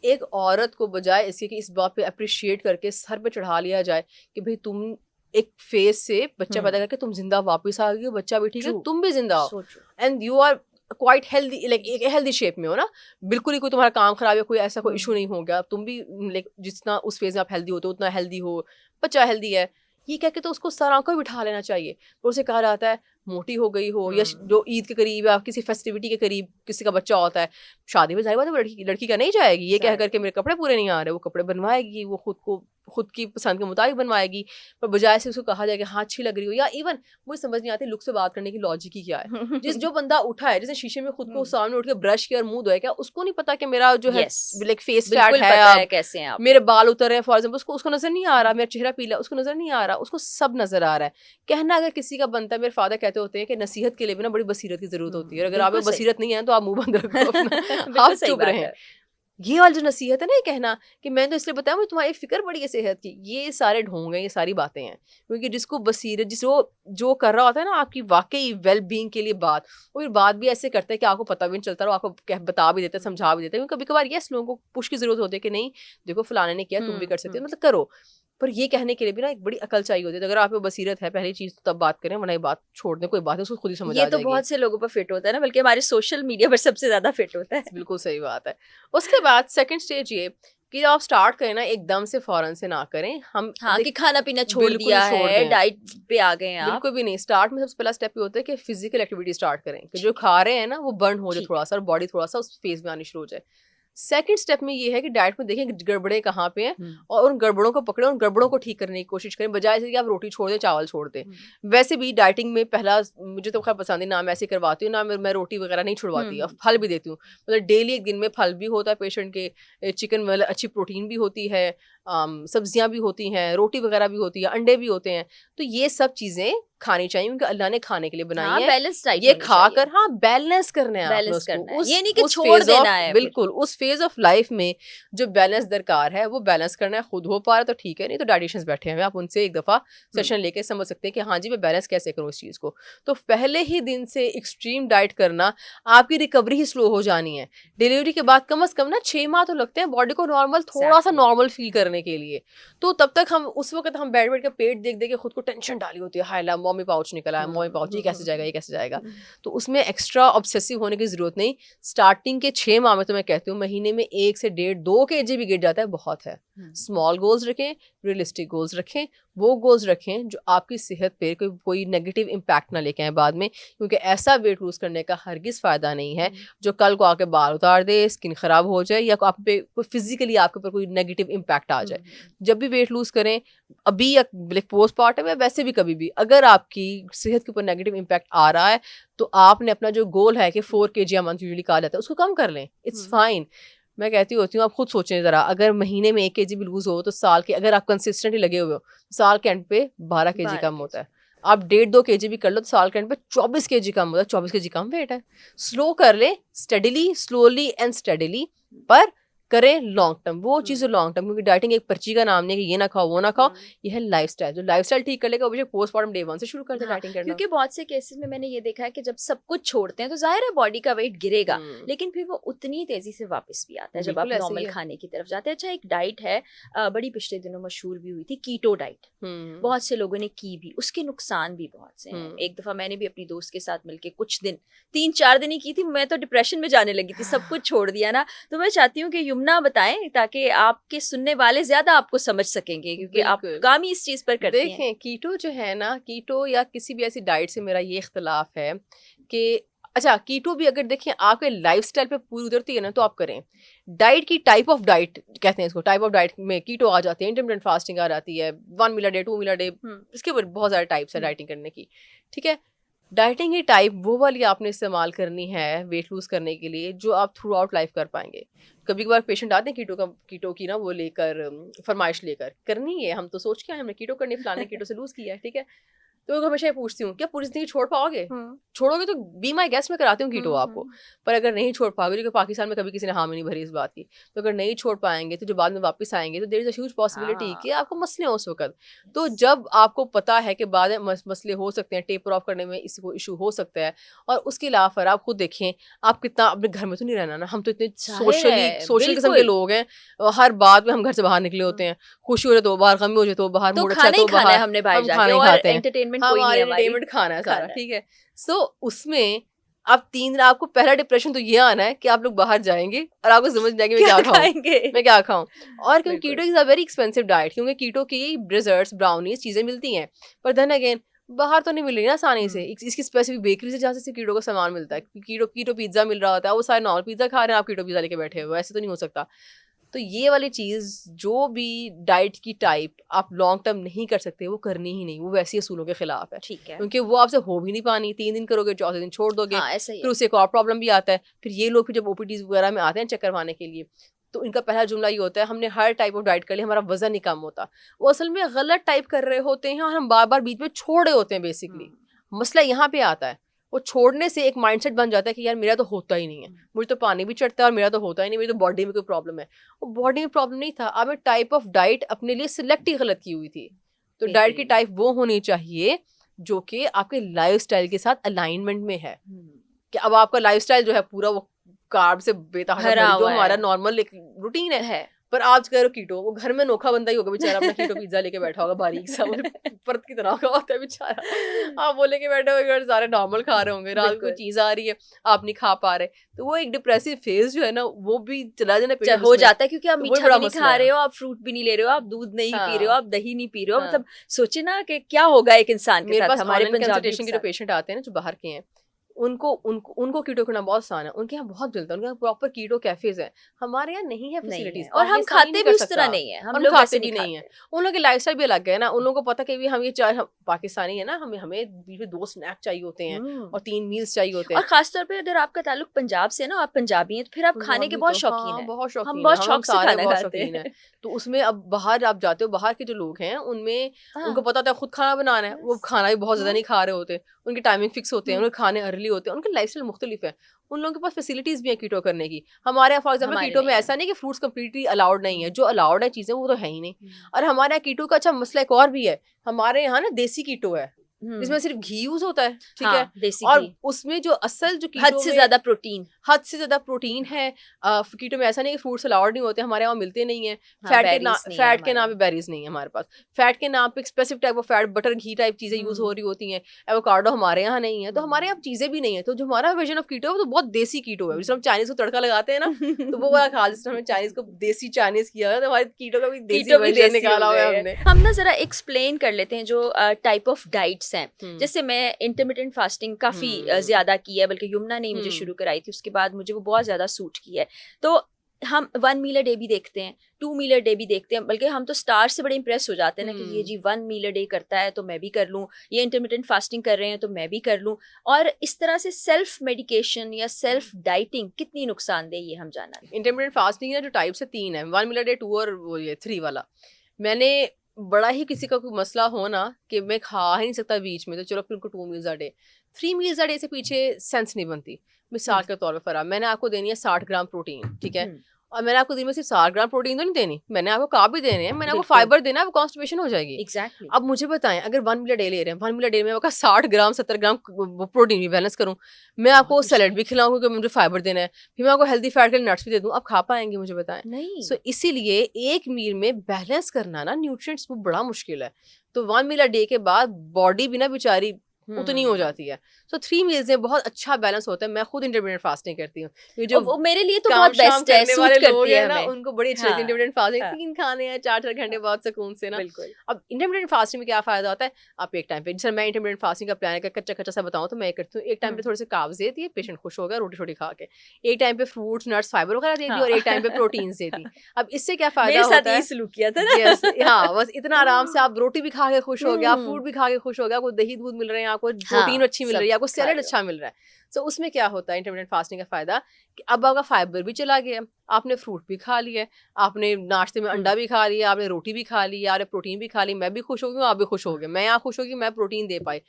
एक औरत को बजाय इसके कि इस बात पे अप्रिशिएट करके सर पे चढ़ा लिया जाए कि भाई तुम एक फेज से बच्चा पैदा करके तुम जिंदा वापस आ गई हो, बच्चा भी ठीक है, True. तुम भी जिंदा हो, सोचो। And you are quite healthy, like एक हेल्दी शेप में हो ना, बिल्कुल ही कोई तुम्हारा काम खराब है, कोई ऐसा कोई इशू नहीं हो गया, तुम भी लाइक जितना उस फेज में आप हेल्दी होते हो उतना हेल्दी हो, बच्चा हेल्दी है, ये कह के तो उसको सर आंखों में बिठा लेना चाहिए। तो उसे कहा जाता है मोटी हो गई हो, या जो ईद के करीब या किसी फेस्टिविटी के करीब किसी का बच्चा होता है, शादी में जाहिर बात है वो लड़की का नहीं जाएगी ये कह करके मेरे कपड़े पूरे नहीं आ रहे, वो कपड़े बनवाएगी, वो खुद की पसंद के मुताबिक बनवाएगी, पर बजाय से उसको कहा जाए कि हाँ अच्छी लग रही हो, या इवन मुझे समझ नहीं आती लुक से बात करने की लॉजिक ही क्या है। जो बंदा उठा है, जिसने शीशे में खुद को सामने उठ के ब्रश किया और मुंह धोया, क्या उसको नहीं पता कि मेरा जो है लाइक फेस फैट बिल्कुल है, पता है कैसे हैं आप। मेरे बाल उतर रहे हैं फॉर एग्जाम्पल, उसको नजर नहीं आ रहा, मेरा चेहरा पीला उसको नजर नहीं आ रहा, उसको सब नजर आ रहा है। कहना अगर किसी का बनता है, मेरे फादर कहते होते हैं कि नसीहत के लिए भी ना बड़ी बसीरत की जरूरत होती है, अगर आप में बसीरत नहीं है तो आप मुंह बंद रखो अपना, आप चुप रहें। ये वाली जो नसीहत है ना, ये कहना कि मैंने तो इसलिए बताया मुझे तुम्हारी फिक्र बड़ी है सेहत की, ये सारे ढोंग हैं, ये सारी बातें हैं। क्योंकि जिसको बसीरत, जो कर रहा होता है ना आपकी वाकई वेल बीइंग के लिए बात, वो फिर बात भी ऐसे करता है कि आपको पता भी नहीं चलता, और आपको बता भी देता है, समझा भी देता है। क्योंकि कभी कभार यस लोगों को पुश की जरूरत होती है कि नहीं देखो फलाने ने किया, तुम भी कर सकते हो, मतलब करो। पर ये कहने के लिए भी ना एक बड़ी अकल चाहिए होती है। तो अगर आप में बसीरत है, पहली चीज तो तब बात करें, वरना ये बात छोड़ दें, कोई बात है उसको खुद ही समझ आ ये तो जाएगी। बहुत से लोगों पर फिट होता है ना, बल्कि हमारे सोशल मीडिया पर सबसे ज्यादा फिट होता है। बिल्कुल सही बात है। उसके बाद सेकंड स्टेज ये कि आप स्टार्ट करें ना, एकदम से फौरन से ना करें। हम हाँ कि खाना पीना छोड़ बिल्कुल दिया छोड़ है, दें। डाइट पे आ गए हैं आप। बिल्कुल भी नहीं। स्टार्ट में सबसे पहला स्टेप ये होता है कि फिजिकल एक्टिविटी स्टार्ट करें, कि जो खा रहे हैं ना वो बर्न हो जाए ठीक थोड़ा सा, और बॉडी थोड़ा सा उस फेज में आनी शुरू हो जाए। सेकंड स्टेप में ये है कि डाइट में देखें गड़बड़े कहाँ पे हैं, और उन गड़बड़ों को पकड़ें, उन गड़बड़ों को ठीक करने की कोशिश करें, बजाय से कि आप रोटी छोड़ दें, चावल छोड़ दें। वैसे भी डाइटिंग में पहला मुझे तो खैर पसंद है ना, मैं ऐसे करवाती हूँ ना, मैं रोटी वगैरह नहीं छुड़वाती, और फल भी देती हूँ। मतलब डेली एक दिन में फल भी होता है पेशेंट के, चिकन मतलब अच्छी प्रोटीन भी होती है, सब्जियां भी होती हैं, रोटी वगैरह भी होती है, अंडे भी होते हैं। तो ये सब चीजें खानी चाहिए, क्योंकि अल्लाह ने खाने के लिए बनाई है। बैलेंस डाइट ये खाकर हाँ बैलेंस करना है आपने बैलेंस उसको, करना है, ये नहीं कि छोड़ phase देना of- है। बिल्कुल उस फेज ऑफ लाइफ में जो बैलेंस दरकार है वो बैलेंस करना है। खुद हो पा रहा है तो ठीक है, नहीं तो डाइटिशियंस बैठे हैं, आप उनसे एक दफा सेशन लेके समझ सकते हैं कि हाँ जी मैं बैलेंस कैसे करूँ इस चीज को। तो पहले ही दिन से एक्सट्रीम डाइट करना, आपकी रिकवरी ही स्लो हो जानी है। डिलीवरी के बाद कम से कम ना 6 माह तो लगते हैं बॉडी को नॉर्मल, थोड़ा सा नॉर्मल फील करने के लिए। तो तब तक हम उस वक्त हम बैठ के पेट देख देख के खुद को टेंशन डाली होती है, हाय ला मम्मी पाउच निकला है, मम्मी पाउच, ये कैसे जाएगा, ये कैसे जाएगा। तो उसमें एक्स्ट्रा ऑब्सेसिव होने की जरूरत नहीं। स्टार्टिंग के 6 माह में तो मैं कहती हूँ महीने में 1 से 1.5-2 kg भी गिर जाता है बहुत है। स्मॉल गोल्स रखें, रियलिस्टिक गोल्स रखें, वो गोल्स रखें जो आपकी सेहत पे कोई नेगेटिव इम्पैक्ट ना लेके आए बाद में, क्योंकि ऐसा वेट लूज करने का हरगिज फायदा नहीं है जो कल को आके बाल उतार दे, स्किन खराब हो जाए, या आप पे कोई फिजिकली आपके ऊपर कोई नेगेटिव इम्पैक्ट आ जाए। जब भी वेट लूज करें, अभी या पोस्टमार्टम या वैसे भी कभी भी, अगर आपकी सेहत के ऊपर नेगेटिव इम्पैक्ट आ रहा है तो आपने अपना जो गोल है कि 4 kg मंथ यूजुअली कहा जाता है उसको कम कर लें, इट्स फाइन। मैं कहती होती हूँ आप खुद सोचें जरा, अगर महीने में 1 kg भी लूज हो तो साल के, अगर आप कंसिस्टेंटली लगे हुए हो, साल के एंड पे 12 kg कम होता है। आप 1.5-2 kg भी कर लो तो साल के एंड पे 24 kg कम होता है। 24 kg कम वेट है। स्लो कर ले, स्टडीली, स्लोली एंड स्टडीली, पर करें लॉन्ग टर्म, वो चीज़ लॉन्ग टर्म, क्योंकि डाइटिंग एक पर्ची का नाम नहीं है कि ये ना खाओ वो ना खाओ, ये है लाइफस्टाइल। जो लाइफस्टाइल ठीक कर लेगा वो पोस्टमार्टम डे 1 से शुरू कर दे डाइटिंग करना। क्योंकि बहुत से केसेस में मैंने ये देखा है कि जब सब कुछ छोड़ते हैं तो जाहिर है बॉडी का वेट गिरेगा, लेकिन फिर वो उतनी तेजी से वापस भी आता है जब आप बिल्कुल ऐसे ही नॉर्मल है। खाने की तरफ जाते हैं। अच्छा, एक डाइट है बड़ी पिछले दिनों मशहूर भी हुई थी, कीटो डाइट। बहुत से लोगों ने की भी, उसके नुकसान भी बहुत से हैं। एक दफा मैंने भी अपनी दोस्त के साथ मिलके कुछ दिन 3-4 दिन ही की थी, मैं तो डिप्रेशन में जाने लगी थी, सब कुछ छोड़ दिया ना। तो मैं चाहती हूँ कि यमुना बताएं ताकि आपके सुनने वाले ज्यादा आपको समझ सकेंगे, क्योंकि आप बिल्कुल। काम ही इस चीज पर करते हैं। देखें, कीटो जो है ना, कीटो या किसी भी ऐसी डाइट से मेरा ये इख्तलाफ है कि अच्छा, कीटो भी अगर देखें आपके लाइफस्टाइल पे पूरी उतरती है ना तो आप करें। डाइट की टाइप ऑफ डाइट कहते हैं इसको, टाइप ऑफ डाइट में कीटो आ जाती है, इंटरमिटेंट फास्टिंग आ जाती है, 1 मील a day, 2 meal a day, इसके ऊपर बहुत सारे टाइप्स है डाइटिंग करने की, ठीक है। डाइटिंग की टाइप वो वाली आपने इस्तेमाल करनी है वेट लूज करने के लिए जो आप थ्रू आउट लाइफ कर पाएंगे। कभी कभार पेशेंट आते हैं कीटो की ना वो लेकर, फरमाइश लेकर, करनी है, हम तो सोच के हमने कीटो करनी, फलाने कीटो से लूज किया है, ठीक है। तो मैं हमेशा ये पूछती हूँ क्या पूरी जिंदगी छोड़ पाओगे? छोड़ोगे तो बी माई गेस्ट, में कराती हूँ कीटो आपको। पर अगर नहीं छोड़ पाओगे, जो कि पाकिस्तान में कभी किसी ने हामी नहीं भरी इस बात की, तो अगर नहीं छोड़ पाएंगे तो जो बाद में वापस आएंगे तो there is a huge possibility कि आपको मसले हो उस वक्त। तो जब आपको पता है कि बाद में मसले हो सकते हैं, टेपर ऑफ करने में इसको इशू हो सकता है, और उसके अलावा फिर आप खुद देखें, आप कितना अपने घर में तो नहीं रहना ना, हम तो इतने सोशल किस्म के लोग हैं, हर बात में हम घर से बाहर निकले होते हैं, खुशी हो जाए तो बाहर, गमी हो जाए तो बाहर, मूड अच्छा तो बाहर, हमने बाहर हम जाके, खाना ही और खाते हैं, एंटरटेनमेंट कोई नहीं हमारे है, हमारी एंटरटेनमेंट खाना है सारा, खाना है। ठीक है। सो उसमें अब 3 दिन आपको पहला डिप्रेशन तो ये आना है कि आप लोग बाहर जाएंगे और आपको समझ जाएंगे मैं क्या खाऊं, मैं क्या खाऊं। और क्योंकि keto is a very expensive diet, क्योंकि कीटो की ब्रिजर्ट्स, ब्राउनीज चीजें मिलती हैं, पर देन अगेन बाहर तो नहीं मिल रही ना आसानी से, इसकी स्पेसिफिक बेकरी से जहाँ से कीटो का सामान मिलता है। कीटो पिज्जा मिल रहा होता है, वो सारे नॉर्मल पिज्जा खा रहे हैं, आप कीटो पिज्जा लेके बैठे हुए, ऐसे तो नहीं हो सकता। तो ये वाली चीज़, जो भी डाइट की टाइप आप लॉन्ग टर्म नहीं कर सकते, वो करनी ही नहीं, वो वैसी असूलों के खिलाफ है, ठीक है, क्योंकि वो आपसे हो भी नहीं पानी। 3 दिन करोगे, चौथे दिन छोड़ दोगे, ऐसा ही फिर उससे एक और प्रॉब्लम भी आता है। फिर ये लोग फिर जब ओपीडीज वगैरह में आते हैं चेक करवाने के लिए, तो इनका पहला जुमला ये होता है हमने हर टाइप ऑफ डाइट कर लिया, हमारा वजन नहीं कम होता। वो असल में गलत टाइप कर रहे होते हैं और हम बार बार बीच में छोड़ रहे होते हैं। बेसिकली मसला यहाँ पे आता है, वो छोड़ने से एक माइंडसेट बन जाता है कि यार मेरा तो होता ही नहीं है, मुझे तो पानी भी चढ़ता है और मेरा तो होता ही नहीं, मेरी तो बॉडी में कोई प्रॉब्लम है। वो बॉडी में प्रॉब्लम नहीं था, आपने टाइप ऑफ डाइट अपने लिए सिलेक्ट ही गलत की हुई थी। तो डाइट की टाइप वो होनी चाहिए जो कि आपके लाइफस्टाइल के साथ अलाइनमेंट में है, कि अब आपका लाइफस्टाइल जो है पूरा वो कार्ब से बेतहाशा भरी, जो हमारा नॉर्मल एक रूटीन है, पर आज कह रहे हो कीटो, वो घर में नोखा बंदा ही होगा बेचारा, अपना कीटो पिज्जा लेके बैठा होगा, बारीक सा परत की तरह का होता है बेचारा। आप वो लेके बैठे होंगे, सारे नॉर्मल खा रहे होंगे, रात को चीज आ रही है आप नहीं खा पा रहे, तो वो एक डिप्रेसिव फेज जो है ना वो भी चला जाना हो जाता है, क्योंकि आप मीठा भी नहीं खा रहे हो, आप फ्रूट भी नहीं ले रहे हो, आप दूध नहीं पी रहे हो, आप दही नहीं पी रहे हो। मतलब सोचे ना कि क्या होगा एक इंसान के साथ। हमारे कंसल्टेशन के जो पेशेंट आते हैं ना जो बाहर के हैं, उनको कीटो करना बहुत आसान है, उनके यहाँ बहुत जल्द है, उनके यहाँ प्रॉपर कीटो कैफेज है, हमारे यहाँ नहीं है फैसिलिटीज, और हम खाते भी उस तरह नहीं है, हम लोग खाते भी नहीं है। उन लोगों के लाइफस्टाइल भी अलग है ना, उन लोगों को पता कि हम ये चाहे पाकिस्तानी है ना, हमें बीच में 2 स्नैक चाहिए होते हैं और 3 मील्स चाहिए होते हैं। और खासतौर पे अगर आपका ताल्लुक पंजाब से ना, आप पंजाबी हैं, तो फिर आप खाने के बहुत शौकीन हैं। बहुत शौकीन, हम बहुत शौक से खाना खाते हैं। तो उसमें अब बाहर आप जाते हो, बाहर के जो लोग हैं उनमें उनको पता होता है खुद खाना बनाना है, वो खाना भी बहुत ज्यादा नहीं खा रहे होते, उनकी टाइमिंग फिक्स होते हैं, उनके खाने अर्ली होते हैं, उनके लाइफस्टाइल मुख्तलिफ है, उन लोगों के पास फैसिलिटीज भी है कीटो करने की। हमारे यहाँ फॉर एग्जाम्पल कीटो में ऐसा नहीं कि फ्रूट्स कंप्लीटली अलाउड नहीं है, जो अलाउड है चीजें वो तो है ही नहीं। और हमारे यहाँ कीटो का अच्छा मसला एक और भी है, हमारे यहाँ ना देसी कीटो है जिसमें सिर्फ घी यूज होता है, ठीक है, देसी और घी। उसमें जो असल जो हद से ज्यादा प्रोटीन है। कीटो में ऐसा नहीं कि फ्रूट्स अलाउड नहीं होते, हमारे यहाँ मिलते नहीं है। फैट के नाम पे बेरीज नहीं है हमारे पास, फैट के नाम पे specific type of fat, butter ghee type चीजें यूज हो रही होती हैं। एवोकाडो हमारे यहाँ नहीं है, तो हमारे यहाँ चीजें भी नहीं है। तो जो हमारा वर्जन ऑफ कीटो है वो तो बहुत देसी कीटो है, जिसमें हम चाइनीज को तड़का लगाते हैं ना, तो वो वाला खा, जिसमें हमने चाइनीज को देसी चाइनीज किया है, तो हमारे कीटो का भी देसी वर्जन निकाला हुआ है हमने। हम ना जरा एक्सप्लेन कर लेते हैं जो टाइप ऑफ डाइट्स हैं। जैसे मैं इंटरमिटेंट फास्टिंग काफी ज्यादा की है, बल्कि यमुना ने मुझे शुरू कराई थी, उसके बाद मुझे वो बहुत ज्यादा सूट की है। तो हम 1 मील अ डे भी देखते हैं, 2 मील अ डे भी देखते हैं, बल्कि हम तो स्टार से बड़े इंप्रेस हो जाते हैं ना कि ये जी 1 मील अ डे करता है तो मैं भी कर लूँ, ये इंटरमिटेंट फास्टिंग कर रहे हैं तो मैं भी कर लूँ। और इस तरह से सेल्फ मेडिकेशन या सेल्फ डाइटिंग कितनी नुकसानदेह, ये हम जाना है। इंटरमिटेंट फास्टिंग जो टाइप से 3 है, 1 मील अ डे, 2 और वो ये 3 वाला। मैंने बड़ा ही किसी का कोई मसला हो ना कि मैं खा ही नहीं सकता बीच में, तो चलो फिर उनको 2 meals a day, 3 meals a day से पीछे सेंस नहीं बनती। मिसाल के तौर पर फरा मैंने आपको देनी है 60 ग्राम प्रोटीन, ठीक है, और मैंने आपको दिन में सिर्फ 7 ग्राम प्रोटीन तो नहीं देनी, मैंने आपको कार्ब भी देने हैं, मैंने आपको बिल्कुल। फाइबर देना है, वो कॉन्स्टिपेशन हो जाएगी। एग्जैक्टली। अब मुझे बताएं, अगर 1 मील डे ले रहे हैं, 1 मील डे में आपका 60 ग्राम 70 ग्राम प्रोटीन भी बैलेंस करूं, मैं आपको बहुत सैलेड भी खिलाऊं क्योंकि मुझे फाइबर देना है, फिर मैं आपको हेल्दी फैट के लिए नट्स भी दे दूं, आप खा पाएंगे मुझे बताएं? नहीं। सो इसीलिए एक मील में बैलेंस करना ना न्यूट्रिएंट्स वो बड़ा मुश्किल है। तो 1 मील डे के बाद बॉडी भी ना बेचारी उतनी हो जाती है। सो 3 मील्स में बहुत अच्छा बैलेंस होता है। मैं खुद इंटरमिटेंट फास्टिंग करती हूँ। ये जो वो मेरे लिए तो काम बहुत शाम बेस्ट है, करने वाले सूट लोग करती हैं है ना, हमें। उनको बड़ी अच्छी लगती है हाँ, इंटरमिटेंट फास्टिंग। हाँ। 3 खाने हैं 4 घंटे बाद सुकून से ना। बिल्कुल। अब इंटरमिटेंट फास्टिंग में क्या फायदा होता है, आप एक टाइम पे, जैसे मैं इंटरमिटेंट फास्टिंग का प्लान कच्चा कच्चा सा बताऊं तो मैं करती हूँ, एक टाइम पे थोड़े से कार्ब्स देती है, पेशेंट खुश हो गया रोटी छोटी खा के, एक टाइम पे फ्रूट्स नट्स फाइबर वगैरह देती और एक टाइम पे प्रोटीन देती। अब इससे क्या फायदा मेरे साथ होता यही है, सलूक किया था ना। यस हाँ, बस इतना आराम से आप रोटी भी खा के खुश हो गया, आप हम्म। फ्रूट भी खा के खुश हो गया, आपको दही दूध मिल रहे हैं, आपको हाँ, प्रोटीन अच्छी मिल सब रही है, आपको खा सैलेड रहे हो। अच्छा मिल रहा है। तो उसमें क्या होता है इंटरमिटेंट फास्टिंग का फायदा कि अब आपका फाइबर भी चला गया, आपने फ्रूट भी खा लिया, आपने नाश्ते में अंडा भी खा लिया, आपने रोटी भी खा ली, आपने प्रोटीन भी खा ली, मैं भी खुश हो गई हूँ, आप भी खुश हो गए, मैं यहाँ खुश हो गई, मैं प्रोटीन दे पाई।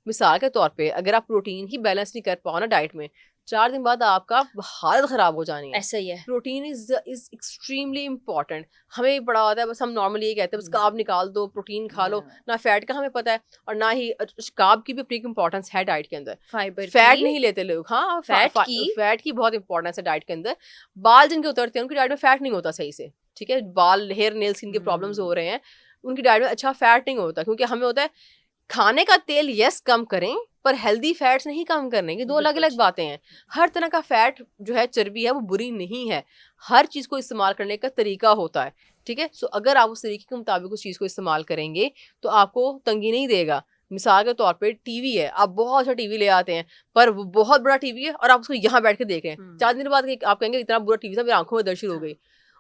मिसाल के तौर पे अगर आप प्रोटीन ही बैलेंस नहीं कर पाओ ना डाइट में, 4 दिन बाद आपका हालत खराब हो जानी है। ऐसा ही है। Protein is extremely important. हमें भी पड़ा होता है, बस हम नॉर्मली ये कहते हैं बस कार्ब निकाल दो, प्रोटीन खा लो, ना फैट का हमें पता है और ना ही कार्ब की भी अपनी इंपॉर्टेंस है डाइट के अंदर। फाइबर फैट की, नहीं लेते लोग, हाँ फैट की बहुत इंपॉर्टेंस है डाइट के अंदर। बाल जिनके उतरते हैं उनकी डाइट में फैट नहीं होता सही से, ठीक है, बाल हेयर नेल स्किन के प्रॉब्लम्स हो रहे हैं, उनकी डाइट में अच्छा फैट नहीं होता, क्योंकि हमें होता है खाने का तेल यस कम करें पर हेल्दी फैट्स नहीं कम करने की, दो अलग बिल्कुल अलग बातें हैं। हर तरह का फैट जो है, चर्बी है, वो बुरी नहीं है, हर चीज को इस्तेमाल करने का तरीका होता है, ठीक है। सो अगर आप उस तरीके के मुताबिक उस चीज को इस्तेमाल करेंगे तो आपको तंगी नहीं देगा। मिसाल के तौर पे टीवी है, आप बहुत अच्छा टीवी ले आते हैं पर वो बहुत बड़ा टीवी है और आप उसको यहाँ बैठ के देख रहे हैं, 4 दिन बाद आप कहेंगे इतना बुरा टीवी था, मेरी आंखों में दर्द शुरू हो गई।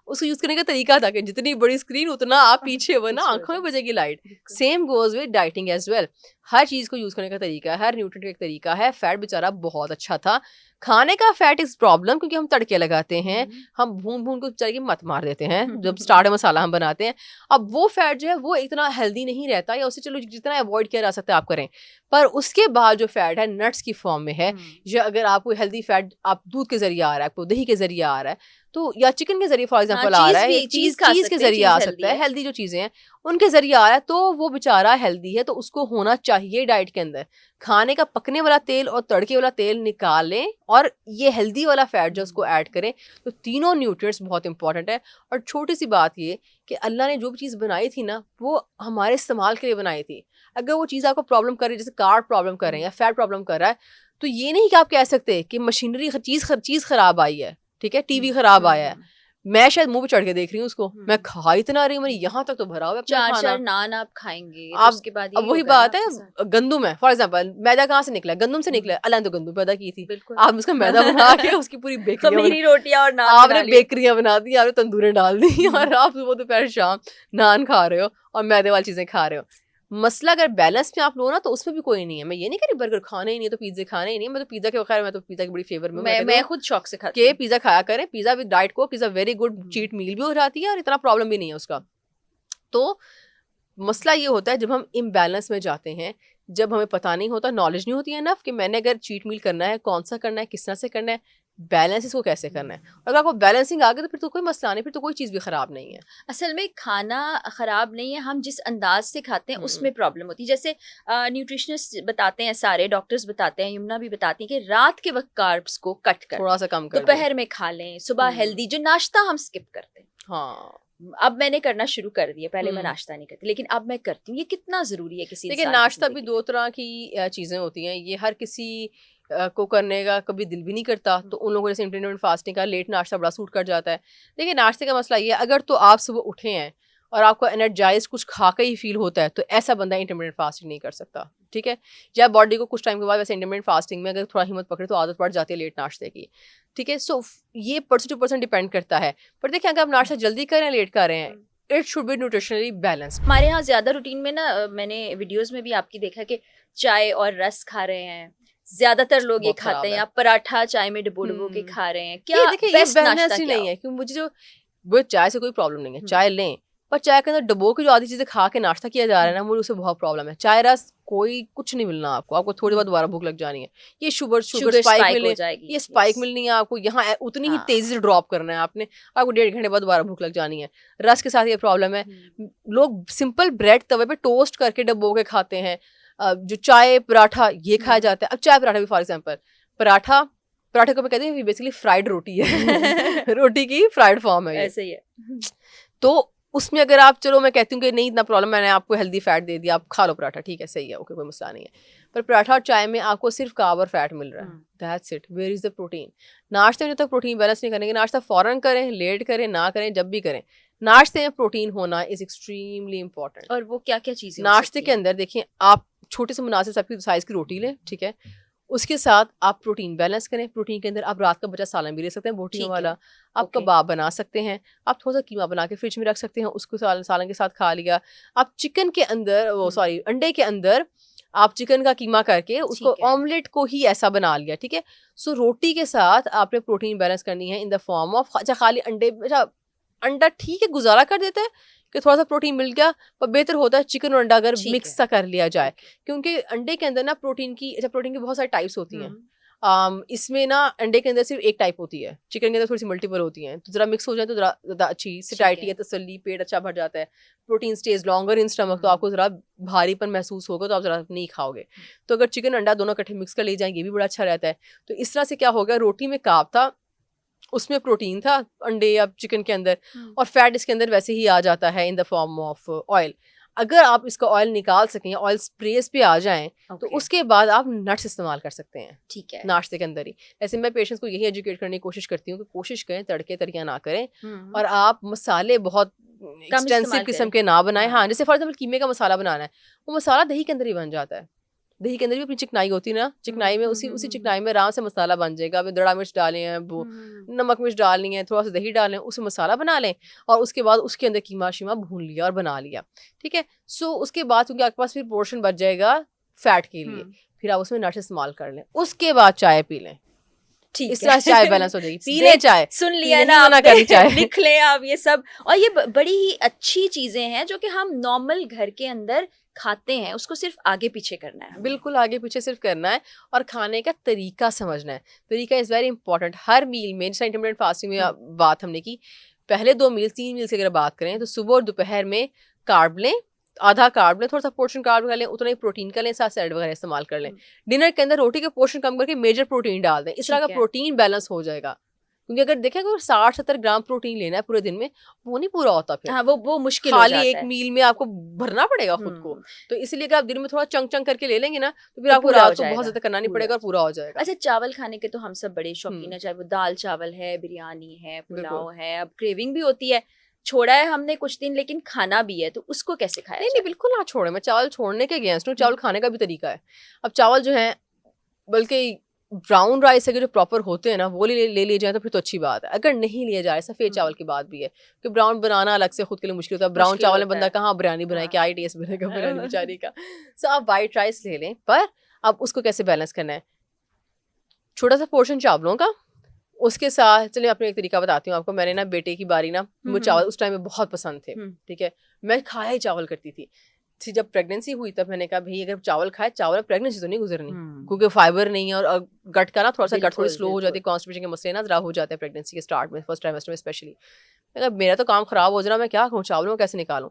उसको यूज करने का तरीका था कि जितनी बड़ी स्क्रीन उतना आप पीछे हो ना, आंखों में बजेगी light. Same goes with dieting as well. हर चीज को यूज करने का तरीका है, हर न्यूट्रिएंट का एक तरीका है। फैट बेचारा बहुत अच्छा था, खाने का फैट इज प्रॉब्लम क्योंकि हम तड़के लगाते हैं, हम भून भून को बेचारे की मत मार देते हैं जब स्टार्ट मसाला हम बनाते हैं। अब वो फैट जो है वो इतना हेल्दी नहीं रहता, या उससे चलो जितना अवॉइड किया जा सकता है आप करें, पर उसके बाद जो फैट है नट्स की फॉर्म में है, या अगर आपको हेल्दी फैट आप दूध के जरिए आ रहा है, आपको दही के जरिए आ रहा है, तो या चिकन के जरिए फॉर एग्जांपल आ रहा है, चीज के जरिए आ सकता है, हेल्दी जो चीजें हैं उनके जरिए आ रहा है, तो वो बेचारा हेल्दी है, तो उसको होना चाहिए डाइट के अंदर। खाने का पकने वाला तेल और तड़के वाला तेल निकालें और ये हेल्दी वाला फैट जो उसको ऐड करें। तो तीनों न्यूट्रिएंट्स बहुत इंपॉर्टेंट है। और छोटी सी बात ये कि अल्लाह ने जो भी चीज़ बनाई थी ना, वो हमारे इस्तेमाल के लिए बनाई थी। अगर वो चीज़ आपको प्रॉब्लम कर रही है, जैसे कार्ब प्रॉब्लम कर रहे हैं या फैट प्रॉब्लम कर रहा है, तो ये नहीं कि आप कह सकते कि मशीनरी चीज़ खराब आई है, ठीक है, टीवी खराब आया है, मैं शायद मुंह पे चढ़ के देख रही हूँ उसको, मैं खा इतना रही हूँ, मेरी यहाँ तक तो भरा हुआ है अपना खाना। 4 नान आप खाएंगे आप उसके बाद अब वही बात है, गंदुम है फॉर एग्जांपल, मैदा कहाँ से निकला, गंदुम से निकला, अल्लाह ने तो गंदुम पैदा की थी, आप उसका मैदा बना के उसकी पूरी खमीरी रोटियां और नान आपने बेकरियां बना दी, आपने तंदूरें डाल दी और आप वो दोपहर शाम नान खा रहे हो और मैदे वाली चीजें खा रहे हो। मसला अगर बैलेंस में आप लो ना तो उसमें भी कोई नहीं है। मैं ये नहीं कह रही बर्गर खाने ही नहीं तो पिज्जे खाने ही नहीं, मैं तो पिज्जा के बगैर, मैं तो पिज्जा की बड़ी फेवर में, मैं खुद शौक से खाती हूँ कि पिज्जा खाया करें, पिज्जा विद डाइट को, pizza very good cheat meal भी हो जाती है और इतना प्रॉब्लम भी नहीं है उसका। तो मसला ये होता है जब हम इम्बैलेंस में जाते हैं, जब हमें पता नहीं होता, नॉलेज नहीं होती है ना कि मैंने अगर चीट मील करना है, कौन सा करना है, किस तरह से करना है, बैलेंस इसको कैसे करना है। अगर आपको बैलेंसिंग आ गया तो फिर तो कोई मसला नहीं, फिर तो कोई चीज़ भी ख़राब नहीं है। असल में खाना ख़राब नहीं है, हम जिस अंदाज से खाते हैं उसमें प्रॉब्लम होती है। जैसे न्यूट्रिशनिस्ट बताते हैं, सारे डॉक्टर्स बताते हैं, यमुना भी बताती है कि रात के वक्त कार्ब्स को कट कर, थोड़ा सा कम कर, दोपहर में खा लें, सुबह हेल्दी जो नाश्ता हम स्किप करते हैं। हाँ, अब मैंने करना शुरू कर दिया, पहले मैं नाश्ता नहीं करती लेकिन अब मैं करती हूँ। ये कितना ज़रूरी है किसी देखिए, नाश्ता भी 2 तरह की चीज़ें होती हैं, ये हर किसी को करने का कभी दिल भी नहीं करता, तो उन लोगों जैसे इंटरमिटेंट फास्टिंग का लेट नाश्ता बड़ा सूट कर जाता है। देखिए, नाश्ते का मसला ये है, अगर तो आप सुबह उठे हैं और आपको एनर्जाइज कुछ खा के ही फील होता है तो ऐसा बंदा इंटरमिटेंट फास्टिंग नहीं कर सकता, ठीक है। या बॉडी को कुछ टाइम के बाद, वैसे इंटरमिटेंट फास्टिंग में अगर थोड़ा हिम्मत पकड़े तो आदत पड़ जाती है लेट नाश्ते की, ठीक है। सो ये पर्सन टू पर्सन डिपेंड करता है। पर देखिए, अगर आप नाश्ता जल्दी करें, लेट कर रहे हैं, it should be nutritionally balance. हमारे यहाँ ज्यादा रूटीन में ना, मैंने वीडियोस में भी आपकी देखा कि चाय और रस खा रहे हैं, ज्यादातर लोग ये खाते हैं, आप पराठा चाय में डुबो के खा रहे हैं। क्या देखिए, ये बैलेंस ही नहीं है, क्योंकि मुझे जो वो चाय से कोई प्रॉब्लम नहीं है, चाय लें, पर चाय के अंदर डबो की जो आधी चीजें खा के नाश्ता किया जा रहा है ना, मुझे उससे बहुत प्रॉब्लम है। चाय रस कोई कुछ नहीं मिलना आपको थोड़ी बहुत दोबारा भूख लग जानी है। ये शुगर स्पाइक मिलने, ये स्पाइक मिलनी है आपको, यहाँ उतनी ही तेजी से ड्रॉप करना है आपने, आपको 1.5 घंटे बाद दोबारा भूख लग जानी है। रस के साथ ये प्रॉब्लम है। लोग सिंपल ब्रेड तवे पे टोस्ट करके डब्बो के खाते हैं। जो चाय पराठा ये खाया जाता है। अब चाय पराठा भी फॉर एग्जाम्पल, पराठे को मैं कहती हूँ बेसिकली फ्राइड रोटी है रोटी की फ्राइड फॉर्म है, ऐसे ही है। तो उसमें अगर आप, चलो मैं कहती हूँ कि नहीं इतना प्रॉब्लम, मैंने आपको हेल्दी फैट दे दिया, आप खा लो पराठा, ठीक है सही है, ओके कोई मसला नहीं है। पर पराठा और चाय में आपको सिर्फ कार्ब और फैट मिल रहा है, that's it, where is the protein. नाश्ते में जब तक प्रोटीन बैलेंस नहीं करेंगे, नाश्ता फौरन करें, लेट करें, ना करें, जब भी करें, नाश्ते में प्रोटीन होना इज एक्सट्रीमली इंपॉर्टेंट। और वो क्या क्या चीजें नाश्ते के अंदर देखिए, आप छोटे से मुनासिब सबकी साइज की रोटी लें, ठीक है, उसके साथ आप प्रोटीन बैलेंस करें। प्रोटीन के अंदर आप रात का बचा सालन भी ले सकते हैं, बोटियों वाला, आप कबाब बना सकते हैं, आप थोड़ा सा कीमा बना के फ्रिज में रख सकते हैं, उसको सालन के साथ खा लिया। आप चिकन के अंदर अंडे के अंदर आप चिकन का कीमा करके उसको ऑमलेट को ही ऐसा बना लिया, ठीक है। सो रोटी के साथ आपने प्रोटीन बैलेंस करनी है इन द फॉर्म ऑफ, अच्छा खाली अंडा ठीक है गुजारा कर देता है कि थोड़ा सा प्रोटीन मिल गया, पर बेहतर होता है चिकन और अंडा अगर मिक्स सा कर लिया जाए, क्योंकि अंडे के अंदर ना प्रोटीन की बहुत सारी टाइप्स होती हैं। इसमें ना अंडे के अंदर सिर्फ एक टाइप होती है, चिकन के अंदर थोड़ी सी मल्टीपल होती हैं, तो जरा मिक्स हो जाए तो जरा ज़्यादा अच्छी सैटिस्फैक्शन है, तसल्ली, पेट अच्छा भर जाता है, protein stage longer in stomach, तो आपको जरा भारीपन महसूस होगा तो आप जरा नहीं खाओगे। तो अगर चिकन अंडा दोनों इकट्ठे मिक्स कर ले जाएंगे, ये भी बड़ा अच्छा रहता है। तो इस तरह से क्या होगा, रोटी में कार्ब था, उसमें प्रोटीन था अंडे या चिकन के अंदर, और फैट इसके अंदर वैसे ही आ जाता है in the form of oil. अगर आप इसका ऑयल निकाल सकें, ऑयल स्प्रेस पे आ जाएं, तो उसके बाद आप नट्स इस्तेमाल कर सकते हैं, ठीक है, नाश्ते के अंदर ही। ऐसे मैं पेशेंट्स को यही एजुकेट करने की कोशिश करती हूँ कि कोशिश करें तड़के तरिया ना करें, और आप मसाले बहुत एक्सटेंसिव किस्म के ना बनाएं। हाँ, जैसे फॉर एग्जाम्पल कीमे का मसाला बनाना है, वो मसाला दही के अंदर ही बन जाता है, दही के अंदर भी अपनी चिकनाई होती है ना, चिकनाई में उसी चिकनाई में आराम से मसाला बन जाएगा। अब दड़ा मिर्च डालें हैं, वो नमक मिर्च डालनी है, थोड़ा सा दही डालें, उसे मसाला बना लें, और उसके बाद उसके अंदर कीमा शीमा भून लिया और बना लिया, ठीक है। सो उसके बाद क्योंकि आपके पास फिर पोर्शन बच जाएगा फैट के लिए, फिर आप उसमें नट्स इस्तेमाल कर लें, उसके बाद चाय पी लें, ठीक, इस तरह चाय बैलेंस हो जाएगी। पी ले चाय, सुन लिया ना आपने, चाय लिख ले आप ये सब। और ये बड़ी ही अच्छी चीजें हैं जो कि हम नॉर्मल घर के अंदर खाते हैं, उसको सिर्फ आगे पीछे करना है, बिल्कुल आगे पीछे सिर्फ करना है, और खाने का तरीका समझना है। तरीका इज़ वेरी इंपॉर्टेंट। हर मील में, जैसे इंटरमिटेंट फास्टिंग में बात हमने की, पहले 2 मील 3 मील से अगर बात करें तो सुबह और दोपहर में कार्ब लें, आधा कार्ब लें, थोड़ा सा पोर्शन कार्ब कर लें, उतना ही प्रोटीन का लें, साथ सैलड वगैरह इस्तेमाल कर लें। डिनर के अंदर रोटी के पोर्शन कम करके मेजर प्रोटीन डाल दें, इस तरह का प्रोटीन बैलेंस हो जाएगा। क्योंकि अगर देखें अगर 60-70 ग्राम प्रोटीन लेना है पूरे दिन में, वो नहीं पूरा होता फिर। हाँ, वो मुश्किल हो जाता है, खाली एक मील में आपको भरना पड़ेगा खुद को। तो इसलिए अगर आप दिन में थोड़ा चंक करके ले लेंगे ना, तो फिर आपको रात को बहुत ज्यादा करना नहीं पड़ेगा और पूरा हो जाएगा। अच्छा, चावल खाने के तो हम सब बड़े शौकीन है, चाहे वो दाल चावल है, बिरयानी है, पुलाव है, अब क्रेविंग भी होती है। छोड़ा है हमने कुछ दिन, लेकिन खाना भी है, तो उसको कैसे खाया? नहीं, बिल्कुल ना छोड़े, मैं चावल छोड़ने के अगेंस्ट हूँ। चावल खाने का भी तरीका है। अब चावल जो है, बल्कि ब्राउन राइस अगर जो प्रॉपर होते हैं ना, वो ले लिए जाए तो फिर तो अच्छी बात है। अगर नहीं लिया जाए, सफ़ेद चावल की बात भी है कि ब्राउन बनाना अलग से खुद के लिए मुश्किल होता है। ब्राउन चावल में बंदा कहाँ बिरयानी बनाए, क्या ही टेस्ट बनेगा बिरयानी बेचारी का। सो आप वाइट राइस ले लें, पर अब उसको कैसे बैलेंस करना है, छोटा सा पोर्शन चावलों का, उसके साथ चलिए अपने एक तरीका बताती हूँ आपको। मैंने ना बेटे की बारी ना, मुझे चावल उस टाइम में बहुत पसंद थे, ठीक है, मैं खाया ही चावल करती थी। जब प्रेगनेंसी हुई तब मैंने कहा भाई अगर चावल खाए, चावल प्रेगनेंसी तो नहीं गुजरनी, क्योंकि फाइबर नहीं है, और गट का ना थोड़ा सा गट थोड़ी स्लो हो जाती है, कॉन्स्टिपेशन के मसले ना जरा हो जाते हैं प्रेगनेंसी के स्टार्ट में, फर्स्ट ट्राइमेस्टर में स्पेशली। अगर मेरा तो काम खराब हो जाना, मैं क्या करूँ, चावलों में कैसे निकालूं,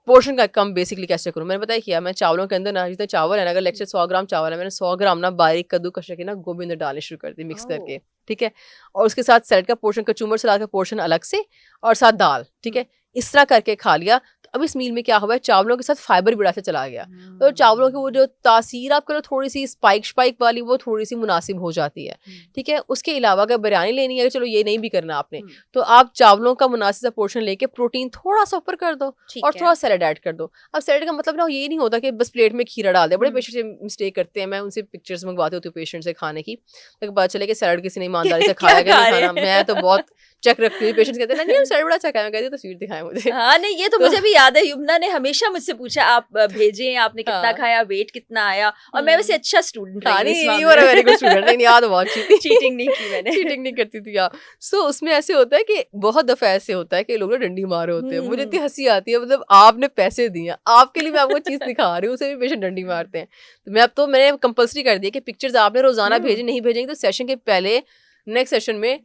पोर्शन का कम बेसिकली कैसे करूँ। मैंने बताया किया, मैं चावलों के अंदर ना जितने चावल है ना, अगर लेक्चर 100 ग्राम चावल है, मैंने 100 ग्राम ना बारीक कद्दूकस करके ना गोभी अंदर डालने शुरू कर दी मिक्स करके, ठीक है। और उसके साथ सैलेड का पोर्शन, कचूमर सलाद का पोर्शन अलग से, और साथ दाल, ठीक है, इस तरह करके खा लिया। तो अब इस मील में क्या हुआ है, चावलों के साथ फाइबर भी बड़ा से चला गया, तो चावलों की वो जो तासीर आप करो थोड़ी सी स्पाइक वाली, वो थोड़ी सी मुनासिब हो जाती है, ठीक है। उसके अलावा अगर बिरयानी लेनी है, चलो ये नहीं भी करना आपने, तो आप चावलों का मुनासिब सा पोर्शन लेके प्रोटीन थोड़ा सा ऊपर कर दो, और थोड़ा सैलेड ऐड कर दो। अब सैलेड का मतलब ना ये नहीं होता कि बस प्लेट में खीरा डाल दे, बड़े पेशेंट से मिस्टेक करते हैं, मैं उनसे पिक्चर्स मंगवाती होती हूँ पेशेंट से खाने की, तो पता चले कि सैलेड किसी ने ईमानदारी से खाया गया नहीं खाना। मैं तो बहुत चेक रखती हूँ, पेशेंट्स कहते हैं नहीं सैलेड बड़ा अच्छा खाया, मैं कहती हूँ तस्वीर दिखाएं मुझे। हाँ नहीं, ये तो मुझे भी याद है, युमना ने हमेशा मुझसे पूछा आप भेजें, आपने कितना हाँ। खाया, वेट कितना आया, और मैं वैसे अच्छा स्टूडेंट हाँ रही हूँ इस नहीं, you are a very good student, नहीं याद बहुत चीटिंग चीटिंग नहीं की मैंने। चीटिंग नहीं करती थी आप। सो उसमें ऐसे होता है कि बहुत दफा ऐसे होता है कि लोग ना डंडी मारे होते हैं, मुझे इतनी हंसी आती है, मतलब आपने पैसे दिए, आपके लिए मैं आपको चीज दिखा रही हूँ, उसे भी पेशेंट डंडी मारते हैं। तो मैंने कंपल्सरी कर दिया कि पिक्चर्स आपने रोजाना भेजे, नहीं भेजेंगे तो सेशन के पहले नेक्स्ट सेशन में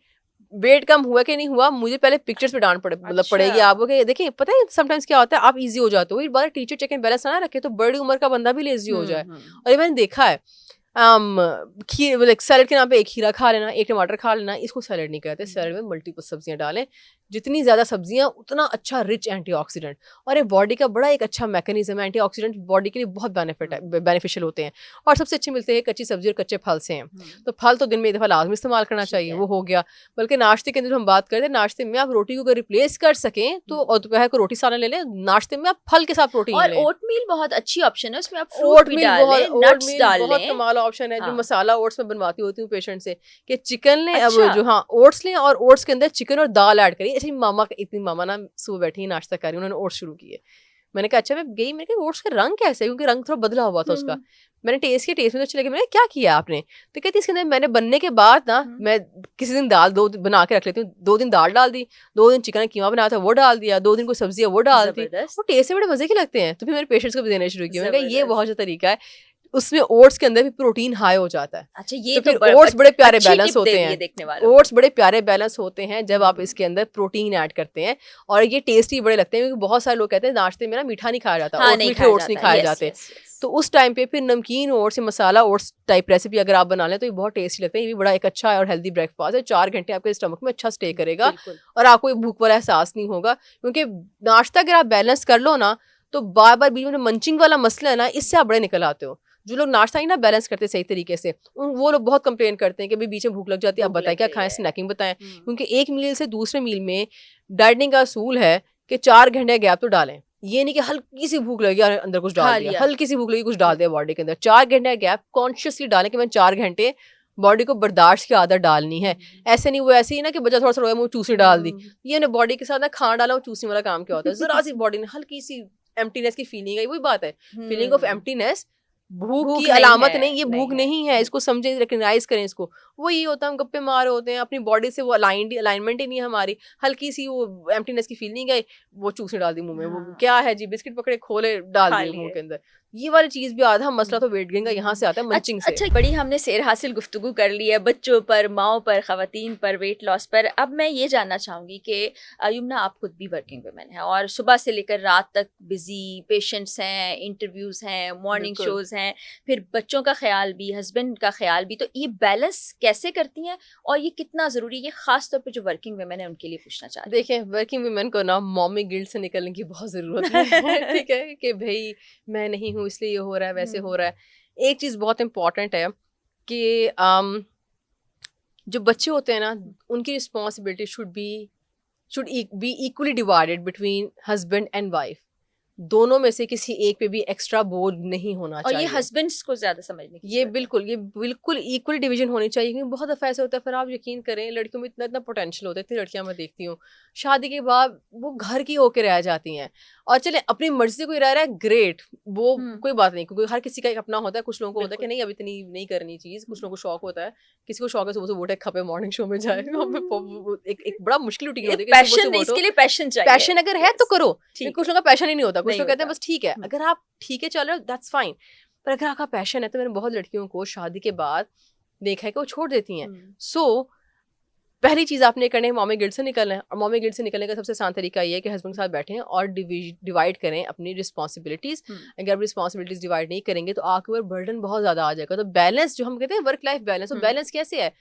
वेट कम हुआ कि नहीं हुआ, मुझे पहले पिक्चर्स पे डांट मतलब पड़ेगी आपको कि देखिए पता है समटाइम्स क्या होता है, आप इजी हो जाते हो, एक बार टीचर चेक एंड बैलेंस ना रखे तो बड़ी उम्र का बंदा भी लेजी हो जाए। और ये मैंने देखा है, खीर सैलेड के नाम पे एक खीरा खा लेना, एक टमाटर खा लेना, इसको सैलेड नहीं कहते, सैलेड में मल्टीपल सब्जियां डालें, जितनी ज्यादा सब्जियां उतना अच्छा रिच एंटीऑक्सीडेंट, और ये बॉडी का बड़ा एक अच्छा मैकेनिज्म है, एंटीऑक्सीडेंट बॉडी के लिए बहुत बेनिफिशियल होते हैं, और सबसे अच्छे मिलते हैं कच्ची सब्जी और कच्चे फल से हैं। तो फल तो दिन में एक दफा लाजमी इस्तेमाल करना चाहिए, वो हो गया। बल्कि नाश्ते के अंदर हम बात करते हैं, नाश्ते में आप रोटी को अगर रिप्लेस कर सकें तो, और दोपहर को रोटी सालन ले लें, नाश्ते में आप फल के साथ प्रोटीन और लें। ओटमील बहुत अच्छी ऑप्शन है, उसमें आप फ्रूट भी डालें, नट्स डालें, बहुत कमाल ऑप्शन है। जो हाँ। मसाला ओट्स में बनवाती होती हूँ पेशेंट से कि चिकन लें, अच्छा। अब जो हाँ ओट्स लें और ओट्स के अंदर चिकन और दाल ऐड करिए। ऐसे इतनी मामा ना सुबह बैठी नाश्ता कर रही, उन्होंने ओट्स शुरू किए, मैंने कहा अच्छा, मैं गई, मैंने कहा ओट्स का रंग कैसे है, क्योंकि रंग थोड़ा बदला हुआ था उसका, मैंने टेस्ट में तो अच्छे लगे, मैंने क्या किया आपने, तो कहती इसके अंदर मैंने बनने के बाद ना मैं किसी दिन दाल बना के रख लेती हूँ, 2 दिन दाल डाल दी, 2 दिन चिकन कीमा बनाया था वो डाल दिया, 2 दिन कोई सब्जी है वो डाल दी, वो टेस्ट से बड़े मजे के लगते हैं। तो फिर मेरे पेशेंट्स को भी देने शुरू किया, मैंने कहा ये बहुत अच्छा तरीका है, उसमें ओट्स के अंदर भी प्रोटीन हाई हो जाता है। अच्छा, ये तो फिर ओट्स बड़े प्यारे बैलेंस होते हैं, देखने वालों ओट्स बड़े प्यारे बैलेंस होते हैं जब आप इसके अंदर प्रोटीन ऐड करते हैं, और ये टेस्टी बड़े लगते हैं, क्योंकि बहुत सारे लोग कहते हैं नाश्ते में ना मीठा नहीं खाया जाता, हाँ, मीठे ओट्स नहीं खाए जाते, तो उस टाइम पे फिर नमकीन ओट्स या मसाला ओट्स टाइप रेसिपी अगर आप बना लें तो ये बहुत टेस्टी लगता है। ये भी बड़ा एक अच्छा और हेल्दी ब्रेकफास्ट है, 4 घंटे आपके स्टमक में अच्छा स्टे करेगा और आपको ये भूख वाला एहसास नहीं होगा, क्योंकि नाश्ता अगर आप बैलेंस कर लो ना तो बार बार बीच में मंचिंग वाला मसला है ना, इससे आप बड़े निकल आते हो। जो लोग नाश्ता ही ना बैलेंस करते सही तरीके से, वो लोग बहुत कंप्लेन करते हैं कि भाई बीच में भूख लग जाती है, आप बताएं क्या खाएं, स्नैकिंग बताएं, क्योंकि एक मील से दूसरे मील में डाइटिंग का असूल है कि 4 घंटे गैप तो डालें। ये नहीं कि हल्की सी भूख लगी और अंदर कुछ डाल दिया, हल्की सी भूख लगी कुछ डाल दिया बॉडी के अंदर, 4 घंटे गैप कॉन्शियसली डालें कि मैं 4 घंटे बॉडी को बर्दाश्त की आदत डालनी है। ऐसे नहीं वो ऐसे ही ना कि बच्चा थोड़ा सा रोया मुंह चूसी डाल दी, ये ना बॉडी के साथ ना खाना डाला वो चूसने वाला काम क्या होता है, जरा सी बॉडी ने हल्की सी एम्प्टीनेस की फीलिंग है, वही बात है, फीलिंग ऑफ एम्प्टीनेस भूख की अलामत नहीं, ये भूख नहीं है, इसको समझे, रिकग्नाइज करें इसको। वो ये होता है हम गप्पे मार होते हैं, अपनी बॉडी से वो अलाइनमेंट ही नहीं है हमारी, हल्की सी वो एम्प्टीनेस की फीलिंग है, वो चूसने डाल दी मुंह में, वो क्या है जी, बिस्किट पकड़े खोले डाल दिए मुंह के अंदर, ये वाली चीज भी आधा मसला तो वेट गेन का यहाँ से आता है, मंचिंग से। अच्छा, बड़ी हमने सेर हासिल गुफ्तगू कर ली है बच्चों पर, माओ पर, खवातीन पर, वेट लॉस पर। अब मैं ये जानना चाहूँगी कि युमना आप खुद भी वर्किंग वुमेन है और सुबह से लेकर रात तक बिजी, पेशेंट्स हैं, इंटरव्यूज़ हैं, मॉर्निंग शोज़ हैं, फिर बच्चों का ख्याल भी, हस्बैंड का ख्याल भी, तो ये बैलेंस कैसे करती हैं और ये कितना ज़रूरी है, ये ख़ास तौर पर जो वर्किंग वुमेन है उनके लिए पूछना चाहती हूँ। देखिए, वर्किंग वुमेन को ना मॉमी गिल्ट से निकलने की बहुत ज़रूरत है ठीक है, कि भाई मैं नहीं हूँ इसलिए ये हो रहा है, वैसे हो रहा है। एक चीज़ बहुत इम्पॉर्टेंट है कि जो बच्चे होते हैं ना, उनकी responsibility should be equally divided between husband and wife, दोनों में से किसी एक पे भी एक्स्ट्रा बोझ नहीं होना चाहिए, और ये हस्बैंड्स को ज्यादा समझने की ये बिल्कुल इक्वल डिवीजन होनी चाहिए, क्योंकि बहुत दफा ऐसा होता है, फिर आप यकीन करें लड़कियों में इतना पोटेंशियल होता है, इतनी लड़कियां मैं देखती हूँ शादी के बाद वो घर की होके रह जाती हैं, और चले अपनी मर्जी से कोई रह रहा है ग्रेट, वो कोई बात नहीं, क्योंकि हर किसी का एक अपना होता है। कुछ लोगों को होता है कि नहीं अब इतनी नहीं करनी चीज, कुछ लोगों को शौक होता है, किसी को शौक है सुबह से वोटे खपे मॉर्निंग शो में जाए, एक बड़ा मुश्किल रूटीन होती है, इसके लिए पैशन चाहिए, पैशन अगर है तो करो, कुछ लोगों का पैशन ही नहीं होता, कुछ लोग कहते हैं बस ठीक है, अगर आप ठीक है चल रहे हो दैट्स फाइन, पर अगर आपका पैशन है तो मैंने बहुत लड़कियों को शादी के बाद देखा है कि वो छोड़ देती हैं। सो पहली चीज आपने करनी है मॉमी गिल्ट से निकलना है, और मॉमी गिल्ट से निकलने का सबसे आसान तरीका ये है कि हस्बैंड के साथ बैठें और डिवाइड करें अपनी रिस्पॉन्सिबिलिटीज। अगर आप रिस्पॉन्सिबिलिटीज डिवाइड नहीं करेंगे तो आपके ऊपर बर्डन बहुत ज्यादा आ जाएगा। तो बैलेंस जो हम कहते हैं वर्क लाइफ बैलेंस, वो बैलेंस कैसे है?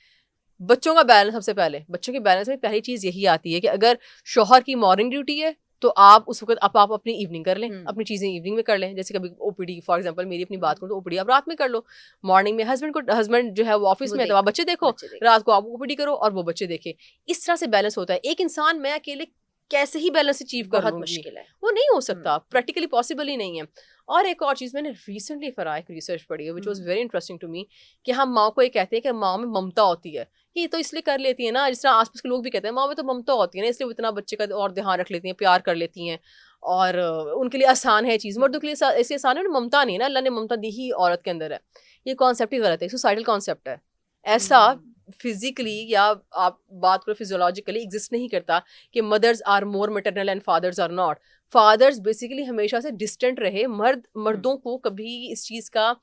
बच्चों का बैलेंस, सबसे पहले बच्चों के बैलेंस में पहली चीज यही आती है कि अगर शौहर की मॉर्निंग ड्यूटी है तो आप उस वक्त आप अपनी इवनिंग कर लें, अपनी चीजें इवनिंग में कर लें। जैसे कभी ओपीडी फॉर एग्जांपल मेरी अपनी बात करूं तो ओपीडी आप रात में कर लो, मॉर्निंग में हस्बैंड जो है वो ऑफिस में है तो आप बच्चे देखो, रात को आप ओपीडी करो और वो बच्चे देखे। इस तरह से बैलेंस होता है। एक इंसान मैं अकेले कैसे ही बैलेंस अचीव कर बहुत लूंगी, मुश्किल है। वो नहीं हो सकता, प्रैक्टिकली पॉसिबल ही नहीं है। और एक और चीज़ मैंने रिसेंटली फराइक रिसर्च पढ़ी है which was very interesting to me, कि हम माँ को ये कहते हैं कि माँ में ममता होती है, कि ये तो इसलिए कर लेती है ना, जिस तरह आसपास के लोग भी कहते हैं माँ में तो ममता होती है ना, इसलिए वो इतना बच्चे का और ध्यान रख लेती हैं, प्यार कर लेती हैं, और उनके लिए आसान है चीज़। मर्दों के लिए ऐसी आसान है, ममता नहीं है ना, अल्लाह ने ममता दी ही औरत के अंदर है। ये कॉन्सेप्ट ही गलत है, सोसाइटल कॉन्सेप्ट है। ऐसा फिजिकली या आप बात करो फिजियोलॉजिकली एग्जिस्ट नहीं करता कि mothers are more maternal and fathers are not. Fathers basically हमेशा से डिस्टेंट रहे, मर्दों को कभी इस चीज़ का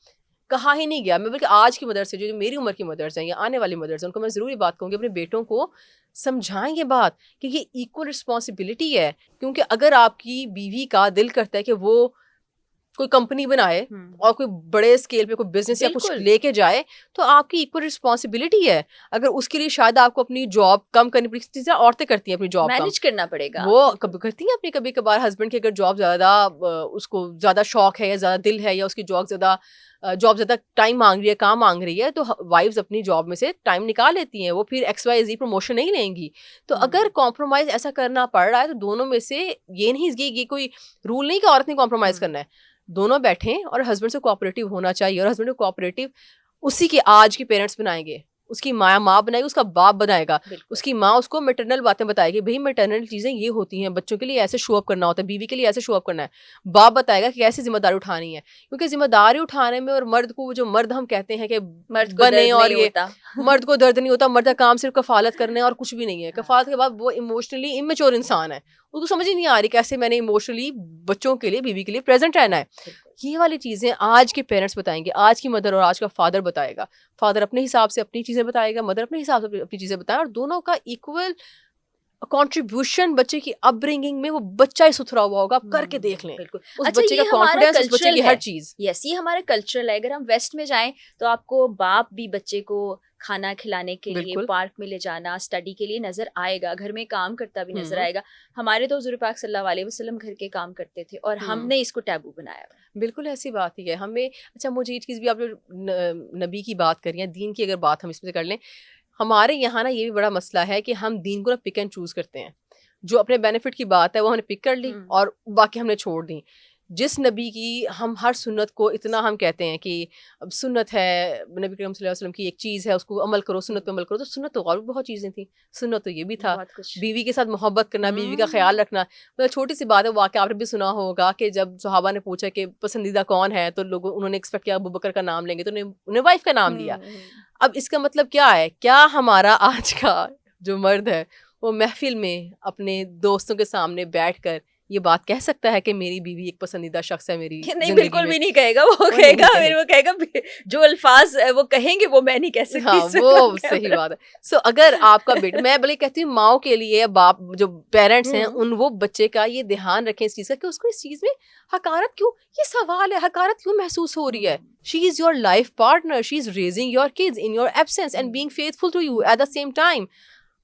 कहा ही नहीं गया। मैं बल्कि आज की मदर्स से, जो मेरी उम्र की मदर्स हैं या आने वाली मदर्स हैं, उनको मैं ज़रूर ये बात कहूँगी, अपने बेटों को समझाएं ये बात कि ये इक्वल रिस्पॉन्सिबिलिटी है। क्योंकि अगर आपकी बीवी का दिल करता है कि वो कोई कंपनी बनाए और कोई बड़े स्केल पे कोई बिजनेस या कुछ बिल्कुल। लेके जाए, तो आपकी इक्वल रिस्पॉन्सिबिलिटी है। अगर उसके लिए शायद आपको अपनी जॉब कम करनी पड़ी, जिस तरह औरतें करती हैं अपनी जॉब कम, मैनेज करना पड़ेगा। वो कभी करती हैं अपनी, कभी कभार हस्बैंड की अगर जॉब ज़्यादा उसको ज़्यादा शौक है या ज़्यादा दिल है, या उसकी जॉब ज़्यादा टाइम मांग रही है, काम मांग रही है, तो वाइफ्स अपनी जॉब में से टाइम निकाल लेती हैं, वो फिर XYZ प्रमोशन नहीं लेंगी। तो अगर कॉम्प्रोमाइज़ ऐसा करना पड़ रहा है, तो दोनों में से ये नहीं, ये कोई रूल नहीं कि औरत ने कॉम्प्रोमाइज़ करना है। दोनों बैठें और हस्बैंड से कोऑपरेटिव होना चाहिए, और हस्बैंड को कोऑपरेटिव उसी के आज के पेरेंट्स बनाएंगे, उसकी माँ बनाएगी, उसका बाप बनाएगा, उसकी माँ उसको मैटरनल बातें बताएगी, भाई मैटरनल चीज़ें ये होती हैं, बच्चों के लिए ऐसे शो अप करना होता है, बीवी के लिए ऐसे शो अप करना है। बाप बताएगा कि कैसे जिम्मेदारी उठानी है, क्योंकि जिम्मेदारी उठाने में और मर्द को, जो मर्द हम कहते हैं कि मर्द को बने, दर्द और नहीं ये होता। मर्द को दर्द नहीं होता, मर्द का काम सिर्फ कफालत करना है और कुछ भी नहीं है। कफालत के बाद वो इमोशनली इमेच्योर इंसान है, उसको समझ ही नहीं आ रही कैसे मैंने इमोशनली बच्चों के लिए, बीवी के लिए प्रेजेंट रहना है। ये वाली चीज़ें आज के पेरेंट्स बताएंगे, आज की मदर और आज का फादर बताएगा। फादर अपने हिसाब से अपनी चीज़ें बताएगा, मदर अपने हिसाब से अपनी चीज़ें बताएं, और दोनों का इक्वल कंट्रीब्यूशन बच्चे की अपब्रिंगिंग में, वो बच्चा ही सुथरा हुआ होगा, आप करके देख लें। बिल्कुल। उस अच्छा, बच्चे ये का हमारा कॉन्फिडेंस, उस बच्चे कल्चरल की है। हर चीज़। यस, ये हमारा कल्चरल है। अगर हम वेस्ट में जाएं तो आपको बाप भी बच्चे को खाना खिलाने के लिए बिल्कुल। पार्क में ले जाना, स्टडी के लिए नजर आएगा, घर में काम करता भी नजर हम्म। आएगा। हमारे तो हुज़ूर पाक सल्लल्लाहु अलैहि वसल्लम घर के काम करते थे, और हमने इसको टैबू बनाया हुआ है। बिल्कुल ऐसी बात ही है हमें। अच्छा, मुझे ये चीज़ भी, आप जो नबी की बात करिए, दीन की अगर बात हम इसमें से कर लें, हमारे यहाँ ना ये भी बड़ा मसला है कि हम दीन को ना पिक एंड चूज़ करते हैं। जो अपने बेनिफिट की बात है वो हमने पिक कर ली और बाकी हमने छोड़ दी। जिस नबी की हम हर सुन्नत को इतना हम कहते हैं कि अब सुन्नत है, नबी करीम सल्लल्लाहु अलैहि वसल्लम की एक चीज़ है, उसको अमल करो, सुन्नत पे अमल करो, तो सुन्नत तो और भी बहुत चीज़ें थी। सुन्नत तो ये भी था, बीवी के साथ मोहब्बत करना, बीवी का ख्याल रखना। मतलब छोटी सी बात है, वाक़या आपने भी सुना होगा कि जब सहाबा ने पूछा कि पसंदीदा कौन है, तो लोगों उन्होंने एक्सपेक्ट किया अबू बकर का नाम लेंगे, तो उन्हें वाइफ का नाम लिया। अब इसका मतलब क्या है? क्या हमारा आज का जो मर्द है वो महफिल में अपने दोस्तों के सामने बैठकर ये बात कह सकता है कि मेरी बीवी एक पसंदीदा शख्स है मेरी नहीं, बिल्कुल भी नहीं कहेगा। वो कहेगा जो अल्फाज वो कहेंगे वो मैं नहीं कह सकती। हाँ, वो सही बात है। सो अगर आपका बेटा, मैं भले कहती हूँ माओ के लिए, बाप जो पेरेंट्स हैं उन, वो बच्चे का ये ध्यान रखें इस चीज का कि उसको इस चीज में हकारत क्यों, ये सवाल है, हकारत क्यों महसूस हो रही है। She is your life partner, she is raising your kids in your absence and being faithful to you at the same time.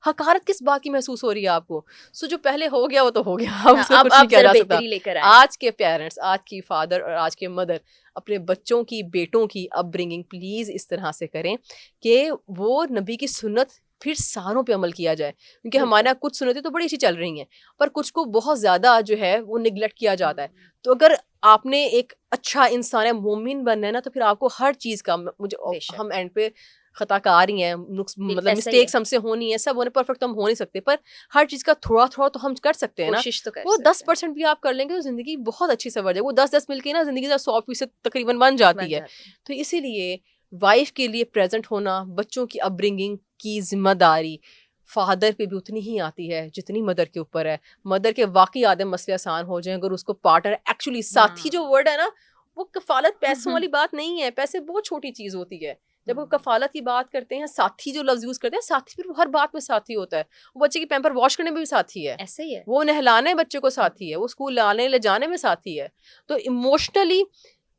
हकारत किस बात की महसूस हो रही है आपको? सो जो पहले हो गया वो तो हो गया, अब उसमें कुछ नहीं किया जा सकता। आज के पेरेंट्स, आज की फादर और आज के मदर अपने बच्चों की, बेटों की अपब्रिंगिंग प्लीज इस तरह से करें कि वो नबी की सुन्नत फिर सारों पे अमल किया जाए। क्योंकि हमारे यहाँ कुछ सुन्नतें तो बड़ी अच्छी चल रही हैं, पर कुछ को बहुत ज्यादा जो है वो निगलेक्ट किया जाता है। तो अगर आपने एक अच्छा इंसान है, मोमिन बनना है ना, तो फिर आपको हर चीज का, मुझे हम एंड पे खताकार ही हैं, मतलब मिस्टेक्स हमसे होनी है, सब होने, परफेक्ट तो हम हो नहीं सकते, पर हर चीज़ का थोड़ा थोड़ा तो हम कर सकते हैं ना। तो कर वो 10% भी आप कर लेंगे तो जिंदगी बहुत अच्छी सवर जाए। वो 10-10 मिलके ना जिंदगी 100% तकरीबन बन जाती है। तो इसीलिए वाइफ के लिए प्रेजेंट होना, बच्चों की अपब्रिंगिंग की जिम्मेदारी फादर पे भी उतनी ही आती है जितनी मदर के ऊपर है। मदर के वाकई आधे मसले आसान हो जाए अगर उसको पार्टनर एक्चुअली, साथी जो वर्ड है ना, वो कफालत पैसों वाली बात नहीं है। पैसे बहुत छोटी चीज होती है। जब वो कफालत की बात करते हैं, साथी जो लफ्ज यूज करते हैं, साथी फिर हर बात में साथी होता है। वो बच्चे की पैम्पर वॉश करने में भी साथी है, ऐसे ही है। वो नहलाने बच्चे को साथी है, वो स्कूल लाने ले जाने में साथी है। तो इमोशनली,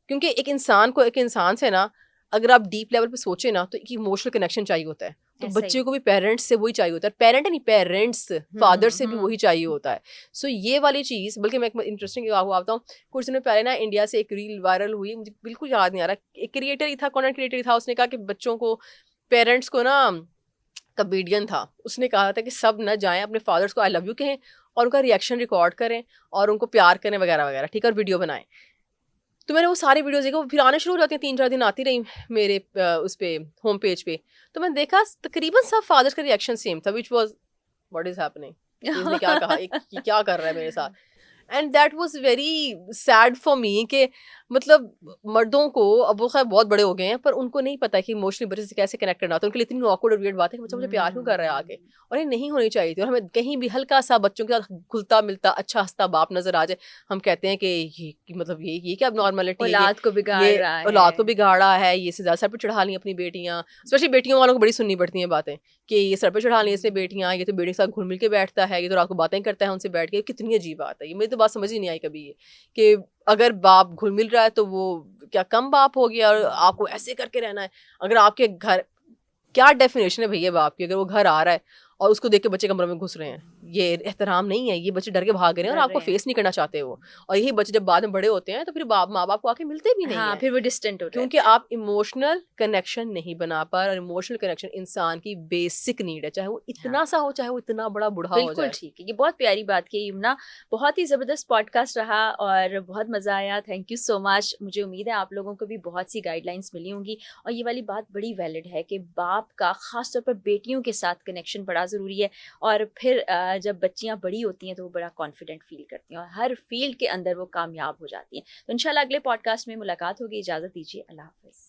क्योंकि एक इंसान को एक इंसान से ना अगर आप डीप लेवल पे सोचे ना, तो एक इमोशनल कनेक्शन चाहिए होता है। तो बच्चे को भी पेरेंट्स से वही चाहिए होता है। पेरेंट नहीं, पेरेंट्स, फादर से भी वही चाहिए होता है। सो ये वाली चीज़, बल्कि मैं एक इंटरेस्टिंग आपको बताऊँ, कुछ दिनों पहले ना इंडिया से एक रील वायरल हुई, मुझे बिल्कुल याद नहीं आ रहा, एक क्रिएटर ही था, कंटेंट क्रिएटर ही था, उसने कहा कि बच्चों को, पेरेंट्स को ना, कॉमेडियन था, उसने कहा था कि सब ना जाएं अपने फादर्स को आई लव यू कहें और उनका रिएक्शन रिकॉर्ड करें और उनको प्यार करें वगैरह वगैरह, ठीक है, और वीडियो बनाएं। तो मैंने वो सारी वीडियोस देखी, वो फिर आने शुरू हो जाती हैं, 3-4 दिन आती रही मेरे उस पे होम पेज पे। तो मैंने देखा तकरीबन सब फादर्स का रिएक्शन सेम था, which was what is happening, इसने क्या कहा, ये क्या कर रहा है मेरे साथ। And that was very sad for me कि मतलब मर्दों को, अब वो खैर बहुत बड़े हो गए हैं, पर उनको नहीं पता कि इमोशनली बच्चे से कैसे कनेक्ट करना होता है। उनके लिए इतनी ऑकवर्ड और वियर्ड बात है कि बच्चा मुझे प्यार क्यों कर रहा है आके, और ये नहीं होनी चाहिए थी। और हमें कहीं भी हल्का सा बच्चों के साथ घुलता मिलता अच्छा हंसता बाप नजर आ जाए, हम कहते हैं कि ये कि मतलब ये क्या नॉर्मलिटी है, औलाद को बिगाड़ ये रहा है। औलाद को बिगाड़ा है, ये सजा सर पे चढ़ा ली अपनी बेटियां। स्पेशली बेटियों वालों को बड़ी सुननी पड़ती हैं बातें कि ये सर पे चढ़ा ली इसने बेटियां, ये तो बेटी के साथ घुल मिल के बैठता है, ये तो रात को बातें करता है उनसे बैठ के। कितनी अजीब बात है ये, मुझे तो बात समझ ही नहीं आई कभी ये कि अगर बाप घुल मिल रहा है तो वो क्या कम बाप हो गया और आपको ऐसे करके रहना है। अगर आपके घर, क्या डेफिनेशन है भैया बाप की, अगर वो घर आ रहा है और उसको देख के बच्चे कमरे में घुस रहे हैं, ये एहतराम नहीं है। ये बच्चे डर के भाग रहे हैं और डर आपको रहे हैं। फेस नहीं करना चाहते वो। और यही बच्चे जब बाद में बड़े होते हैं तो फिर माँ बाप को आके मिलते भी नहीं हाँ, है, फिर वो डिस्टेंट हो क्योंकि जाते हैं। आप इमोशनल कनेक्शन नहीं बना पा रहे। और इमोशनल कनेक्शन इंसान की बेसिक नीड है, चाहे वो इतना हाँ, सा हो, चाहे वो इतना बड़ा बूढ़ा हो बिल्कुल जाए। ठीक है। ये बहुत प्यारी बात की यमुना। बहुत ही ज़बरदस्त पॉडकास्ट रहा और बहुत मज़ा आया। Thank you so much. मुझे उम्मीद है आप लोगों को भी बहुत सी गाइडलाइंस मिली होंगी। और ये वाली बात बड़ी वैलिड है कि बाप का ख़ास तौर पर बेटियों के साथ कनेक्शन बड़ा ज़रूरी है। और फिर जब बच्चियाँ बड़ी होती हैं तो वो बड़ा कॉन्फिडेंट फ़ील करती हैं और हर फ़ील्ड के अंदर वो कामयाब हो जाती हैं। तो इंशाल्लाह अगले पॉडकास्ट में मुलाकात होगी। इजाज़त दीजिए। अल्लाह हाफ़िज़।